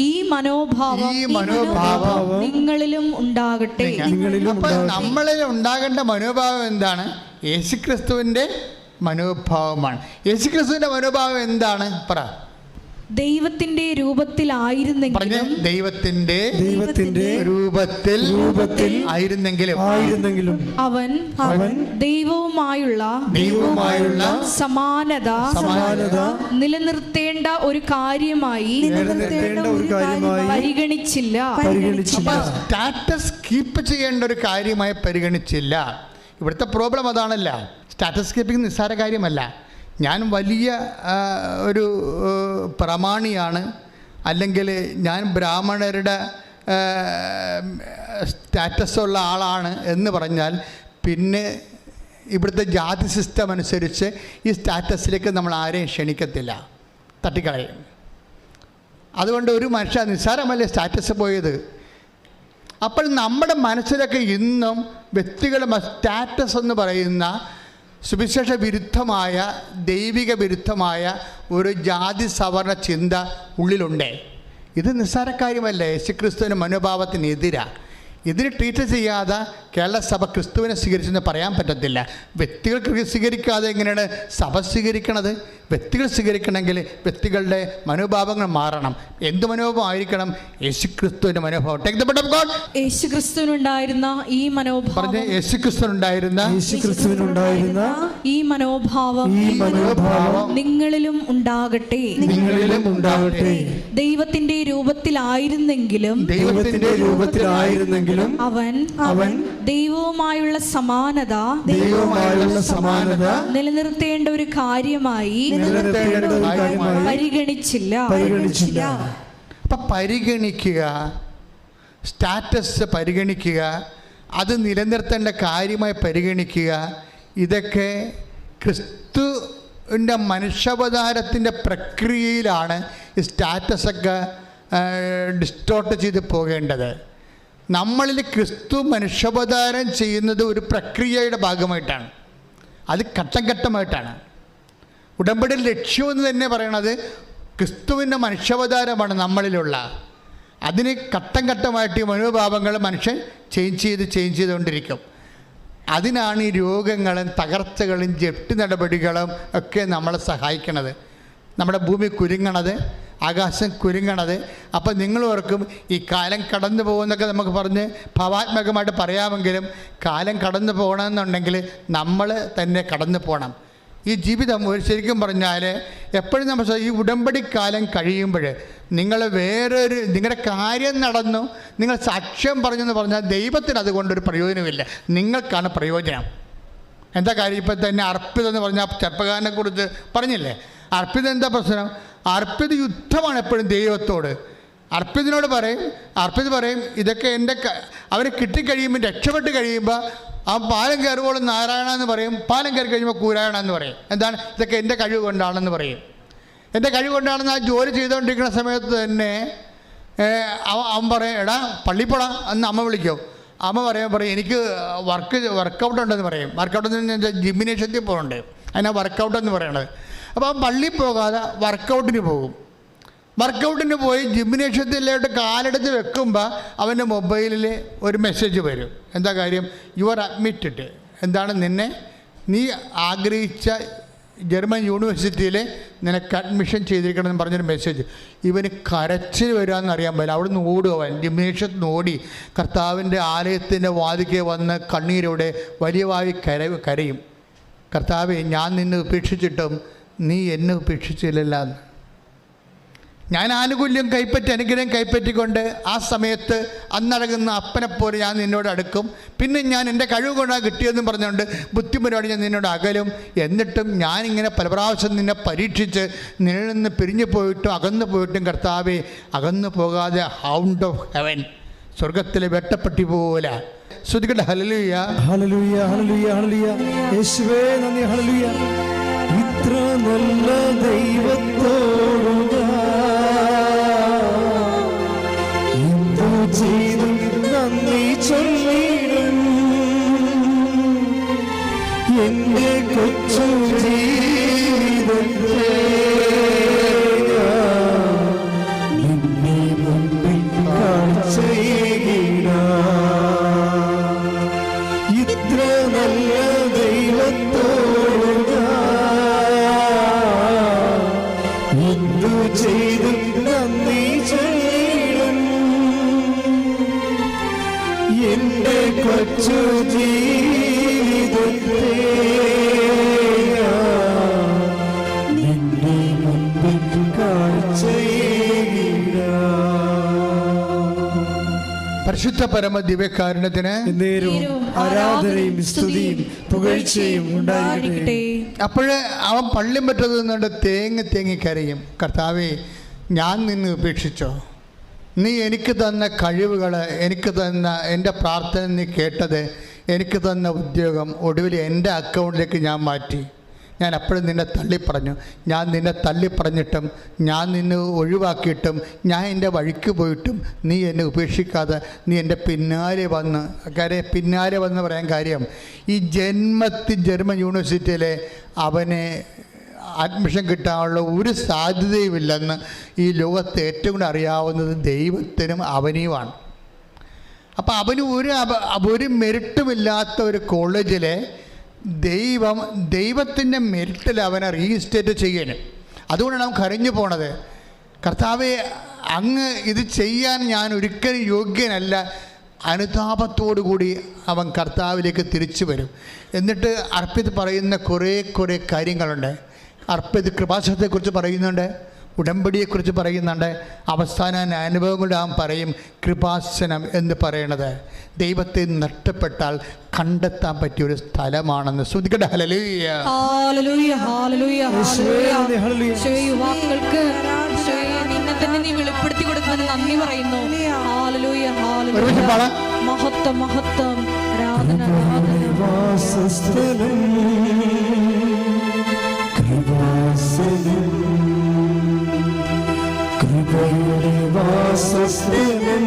ഈ മനോഭാവം നിങ്ങളിലും ഉണ്ടാകട്ടെ. അപ്പൊ നമ്മളിൽ ഉണ്ടാകേണ്ട മനോഭാവം എന്താണ്? യേശുക്രിസ്തുവിന്റെ മനോഭാവമാണ്. യേശുക്രിസ്തുവിന്റെ മനോഭാവം എന്താണ്? പറ. ദൈവത്തിന്റെ രൂപത്തിലായിരുന്നെങ്കിലും ദൈവത്തിന്റെ രൂപത്തിൽ ആയിരുന്നെങ്കിലും അവൻ ദൈവവുമായുള്ള സമാനത നിലനിർത്തേണ്ട ഒരു കാര്യമായി പരിഗണിച്ചില്ല. സ്റ്റാറ്റസ് കീപ്പ് ചെയ്യേണ്ട ഒരു കാര്യമായി പരിഗണിച്ചില്ല. ഇവിടുത്തെ പ്രോബ്ലം അതാണല്ല. സ്റ്റാറ്റസ് കീപ്പിംഗ് നിസ്സാര കാര്യമല്ല. ഞാൻ വലിയ ഒരു പ്രമാണിയാണ്, അല്ലെങ്കിൽ ഞാൻ ബ്രാഹ്മണരുടെ സ്റ്റാറ്റസ് ഉള്ള ആളാണ് എന്ന് പറഞ്ഞാൽ പിന്നെ ഇവിടുത്തെ ജാതി സിസ്റ്റം അനുസരിച്ച് ഈ സ്റ്റാറ്റസിലേക്ക് നമ്മൾ ആരെയും ക്ഷണിക്കത്തില്ല, തട്ടിക്കളയും. അതുകൊണ്ട് ഒരു മനുഷ്യ നിസ്സാരമല്ലേ സ്റ്റാറ്റസ് പോയത്. അപ്പോൾ നമ്മുടെ മനസ്സിലൊക്കെ ഇന്നും വ്യക്തികളുടെ സ്റ്റാറ്റസ് എന്ന് പറയുന്ന സുവിശേഷ വിരുദ്ധമായ, ദൈവിക വിരുദ്ധമായ ഒരു ജാതി സവർണ ചിന്ത ഉള്ളിലുണ്ട്. ഇത് നിസ്സാര കാര്യമല്ല. യേശുക്രിസ്തുവിൻ്റെ മനോഭാവത്തിനെതിരാണ്. ഇതിന് ട്രീറ്റ് ചെയ്യാതെ കേരള സഭ ക്രിസ്തുവിനെ സ്വീകരിച്ചെന്ന് പറയാൻ പറ്റത്തില്ല. വ്യക്തികൾ സ്വീകരിക്കാതെ എങ്ങനെയാണ് സഭ സ്വീകരിക്കണത്? വ്യക്തികൾ സ്വീകരിക്കണമെങ്കിൽ വ്യക്തികളുടെ മനോഭാവങ്ങൾ മാറണം. എന്ത് മനോഭാവം ആയിരിക്കണം? യേശുക്രിസ്തുവിൻ്റെ മനോഭാവം. Take the word of God. യേശുക്രിസ്തുവിനുണ്ടായിരുന്ന ഈ മനോഭാവം പറഞ്ഞ യേശുക്രിസ്തുവിനുണ്ടായിരുന്ന ഈ മനോഭാവം നിങ്ങളിലും ഉണ്ടാകട്ടെ. ദൈവത്തിന്റെ രൂപത്തിലായിരുന്നെങ്കിലും അവൻ ദൈവവുമായുള്ള സമാനത നിലനിർത്തേണ്ട ഒരു കാര്യമായി പരിഗണിച്ചില്ല. അപ്പം പരിഗണിക്കുക, സ്റ്റാറ്റസ് പരിഗണിക്കുക, അത് നിലനിർത്തേണ്ട കാര്യമായി പരിഗണിക്കുക. ഇതൊക്കെ ക്രിസ്തുവിൻ്റെ മനുഷ്യാവതാരത്തിൻ്റെ പ്രക്രിയയിലാണ് ഈ സ്റ്റാറ്റസൊക്കെ ഡിസ്റ്റോർട്ട് ചെയ്ത് പോകേണ്ടത്. നമ്മളിൽ ക്രിസ്തു മനുഷ്യാവതാരം ചെയ്യുന്നത് ഒരു പ്രക്രിയയുടെ ഭാഗമായിട്ടാണ്. അത് ഘട്ടം ഘട്ടമായിട്ടാണ്. ഉടമ്പടിയുടെ ലക്ഷ്യമെന്ന് തന്നെ പറയണത് ക്രിസ്തുവിൻ്റെ മനുഷ്യാവതാരമാണ് നമ്മളിലുള്ള. അതിന് ഘട്ടം ഘട്ടമായിട്ട് ഈ മനോഭാവങ്ങൾ മനുഷ്യൻ ചേഞ്ച് ചെയ്തുകൊണ്ടിരിക്കും. അതിനാണ് ഈ രോഗങ്ങളും തകർച്ചകളും ജപ്തി നടപടികളും ഒക്കെ നമ്മളെ സഹായിക്കണത്. നമ്മുടെ ഭൂമി കുലുങ്ങണത്, ആകാശം കുലുങ്ങണത്. അപ്പം നിങ്ങൾ ഓർക്കും ഈ കാലം കടന്നു പോകുന്നൊക്കെ നമുക്ക് പറഞ്ഞ് ഭാവാത്മകമായിട്ട് പറയാമെങ്കിലും കാലം കടന്നു പോകണമെന്നുണ്ടെങ്കിൽ നമ്മൾ തന്നെ കടന്നു പോകണം. ഈ ജീവിതം ഒരു ശരിക്കും പറഞ്ഞാൽ എപ്പോഴും നമ്മൾ ഈ ഉടമ്പടി കാലം കഴിയുമ്പോൾ നിങ്ങൾ നിങ്ങളുടെ കാര്യം നടന്നു, നിങ്ങൾ സാക്ഷ്യം പറഞ്ഞെന്ന് പറഞ്ഞാൽ ദൈവത്തിന് അതുകൊണ്ടൊരു പ്രയോജനമില്ല, നിങ്ങൾക്കാണ് പ്രയോജനം. എന്താ കാര്യം? ഇപ്പം തന്നെ അർപ്പിതം എന്ന് പറഞ്ഞാൽ ചെറുപ്പക്കാരനെ കുറിച്ച് പറഞ്ഞില്ലേ. അർപ്പിതം എന്താ പ്രശ്നം? അർപ്പിത യുദ്ധമാണ് എപ്പോഴും ദൈവത്തോട്. അർപ്പിതിനോട് പറയും ഇതൊക്കെ എൻ്റെ അവന് കിട്ടിക്കഴിയുമ്പോൾ, രക്ഷപ്പെട്ട് കഴിയുമ്പോൾ ആ പാലം കയറുമ്പോൾ നാരായണ എന്ന് പറയും, പാലം കയറി കഴിയുമ്പോൾ കൂരായണ എന്ന് പറയും. എന്താണ്? ഇതൊക്കെ എൻ്റെ കഴിവ് കൊണ്ടാണെന്ന് പറയും. എൻ്റെ കഴിവ് കൊണ്ടാണെന്ന് ആ ജോലി ചെയ്തുകൊണ്ടിരിക്കുന്ന സമയത്ത് തന്നെ അവൻ പറയും, എടാ പള്ളിപ്പോടാ എന്ന് അമ്മ വിളിക്കും. അമ്മ പറയും എനിക്ക് വർക്കൗട്ട് ഉണ്ടെന്ന് പറയും. വർക്കൗട്ട് എന്ന് ജിംനേഷ്യത്തിൽ പോകുന്നുണ്ട്, അതിനാ വർക്കൗട്ട് എന്ന് പറയണത്. അപ്പോൾ അവൻ പള്ളിയിൽ പോകാതെ വർക്കൗട്ടിന് പോകും. വർക്കൗട്ടിന് പോയി ജിംനേഷ്യത്തിലോട്ട് കാലെടുത്ത് വെക്കുമ്പോൾ അവൻ്റെ മൊബൈലിൽ ഒരു മെസ്സേജ് വരും. എന്താ കാര്യം? You are admitted. എന്താണ്? നീ ആഗ്രഹിച്ച ജർമ്മൻ യൂണിവേഴ്സിറ്റിയിൽ നിനക്ക് അഡ്മിഷൻ ചെയ്തിരിക്കണമെന്ന് പറഞ്ഞൊരു മെസ്സേജ്. ഇവന് കരച്ചിൽ വരാമെന്ന് അറിയാൻ പറ്റില്ല. അവിടെ നിന്ന് ഓടും. അവൻ ജിംനേഷ്യത്തിൽ നിന്ന് ഓടി കർത്താവിൻ്റെ ആലയത്തിൻ്റെ വാതിക്കെ വന്ന് കണ്ണീരോടെ വലിയവായി കരയും. കർത്താവേ, ഞാൻ നിന്നെ ഉപേക്ഷിച്ചിട്ടും നീ എന്നെ ഉപേക്ഷിച്ചില്ലല്ലോ. ഞാൻ ആനുകൂല്യം അനുഗ്രഹം കൈപ്പറ്റിക്കൊണ്ട് ആ സമയത്ത് അന്നടങ്ങുന്ന അപ്പനെപ്പോലെ ഞാൻ നിന്നോട് അടുക്കും. പിന്നെ ഞാൻ എൻ്റെ കഴിവ് കൊണ്ടാണ് കിട്ടിയതെന്ന് പറഞ്ഞുകൊണ്ട് ബുദ്ധിമുട്ടോടെ ഞാൻ നിന്നോട് അകലും. എന്നിട്ടും ഞാനിങ്ങനെ പല പ്രാവശ്യം നിന്നെ പരീക്ഷിച്ച് നിന്നിൽ നിന്ന് പിരിഞ്ഞു പോയിട്ടും അകന്നു പോയിട്ടും കർത്താവെ അകന്നു പോകാതെ ഹൗണ്ട് ഓഫ് ഹെവൻ, സ്വർഗത്തിലെ വെട്ടപ്പെട്ടി പോലെ ശ്രുതികട്ടെ. ഹല്ലേലൂയ, ഹല്ലേലൂയ, ഹല്ലേലൂയ, ഹല്ലേലൂയ. യേശുവേ നന്ദി. ഹല്ലേലൂയ. ഇത്ര നല്ല ദൈവത്തോട് എന്തു ചെയ്തു നന്ദി ചൊല്ലിടും. എന്റെ കൊച്ചു ജീവിതത്തെ നിന്നെ മുമ്പിൽ കാഴ്ചയേകിടാം. ഇത്ര നല്ല ദൈവത്തോട് ഞാൻ എന്തു ചെയ്തു നന്ദി ചെയ്യണം. എന്റെ കൊച്ചു ജീവിതത്തെ നിന്നെ മുമ്പിൽ കാഴ്ചയേകിടാം. പരിശുദ്ധ പരമ ദിവ്യകാരുണ്യത്തിന് നേരവും ആരാധനയും സ്തുതിയും പുകഴ്ചയും ഉണ്ടായിരിക്കട്ടെ. അപ്പോഴേ അവൻ പള്ളിയും പറ്റത് നിന്നുകൊണ്ട് തേങ്ങി കരയും. കർത്താവേ, ഞാൻ നിന്നെ ഉപേക്ഷിച്ചോ? നീ എനിക്ക് തന്ന കഴിവുകൾ, എനിക്ക് തന്ന എൻ്റെ പ്രാർത്ഥന നീ കേട്ടത്, എനിക്ക് തന്ന ഉദ്യോഗം ഒടുവിൽ എൻ്റെ അക്കൗണ്ടിലേക്ക് ഞാൻ മാറ്റി. ഞാൻ അപ്പോഴും നിന്നെ തള്ളിപ്പറഞ്ഞു. ഞാൻ നിന്നെ തള്ളിപ്പറഞ്ഞിട്ടും, ഞാൻ നിന്നെ ഒഴിവാക്കിയിട്ടും, ഞാൻ എൻ്റെ വഴിക്ക് പോയിട്ടും നീ എന്നെ ഉപേക്ഷിക്കാതെ നീ എൻ്റെ പിന്നാലെ വന്ന്. കാര്യം പിന്നാലെ വന്ന് പറയാൻ കാര്യം, ഈ ജർമ്മൻ യൂണിവേഴ്സിറ്റിയിലെ അവനെ അഡ്മിഷൻ കിട്ടാനുള്ള ഒരു സാധ്യതയുമില്ലെന്ന് ഈ ലോകത്ത് ഏറ്റവും കൂടുതൽ അറിയാവുന്നത് ദൈവത്തിനും അവനെയുമാണ്. അപ്പോൾ അവന് ഒരു മെറിറ്റുമില്ലാത്ത ഒരു കോളേജിലെ ദൈവത്തിൻ്റെ മെറിറ്റിൽ അവനെ റീസ്റ്റേറ്റ് ചെയ്യണം. അതുകൊണ്ടാണ് അവൻ കരഞ്ഞു പോണത്. കർത്താവെ, അങ്ങ് ഇത് ചെയ്യാൻ ഞാൻ ഒരിക്കലും യോഗ്യനല്ല. അനുതാപത്തോടു കൂടി അവൻ കർത്താവിലേക്ക് തിരിച്ചു വരും. എന്നിട്ട് അർപ്പിത് പറയുന്ന കുറേ കാര്യങ്ങളുണ്ട്. അർപ്പിത് കൃപാസനത്തെക്കുറിച്ച് പറയുന്നുണ്ട്, ഉടമ്പടിയെക്കുറിച്ച് പറയുന്നുണ്ട്. അവസാന അനുഭവങ്ങളുടെ അവൻ പറയും കൃപാസനം എന്ന് പറയണത് ദൈവത്തെ നഷ്ടപ്പെട്ടാൽ കണ്ടെത്താൻ പറ്റിയ ഒരു സ്ഥലമാണെന്ന്. ശ്രദ്ധിക്കട്ടെ. ഹല്ലേലൂയ, ഹല്ലേലൂയ, ഹല്ലേലൂയ, ഹല്ലേലൂയ. യുവാക്കൾക്ക് നിന്നെ തന്നെ നീ വെളിപ്പെടുത്തി കൊടുക്കുന്നതിന് നന്ദി പറയുന്നു. ഹല്ലേലൂയ, ഹല്ലേലൂയ. മഹത്വം, മഹത്വം, ആരാധന, ആരാധന. കൃപയുടെ വാസസ്ഥലം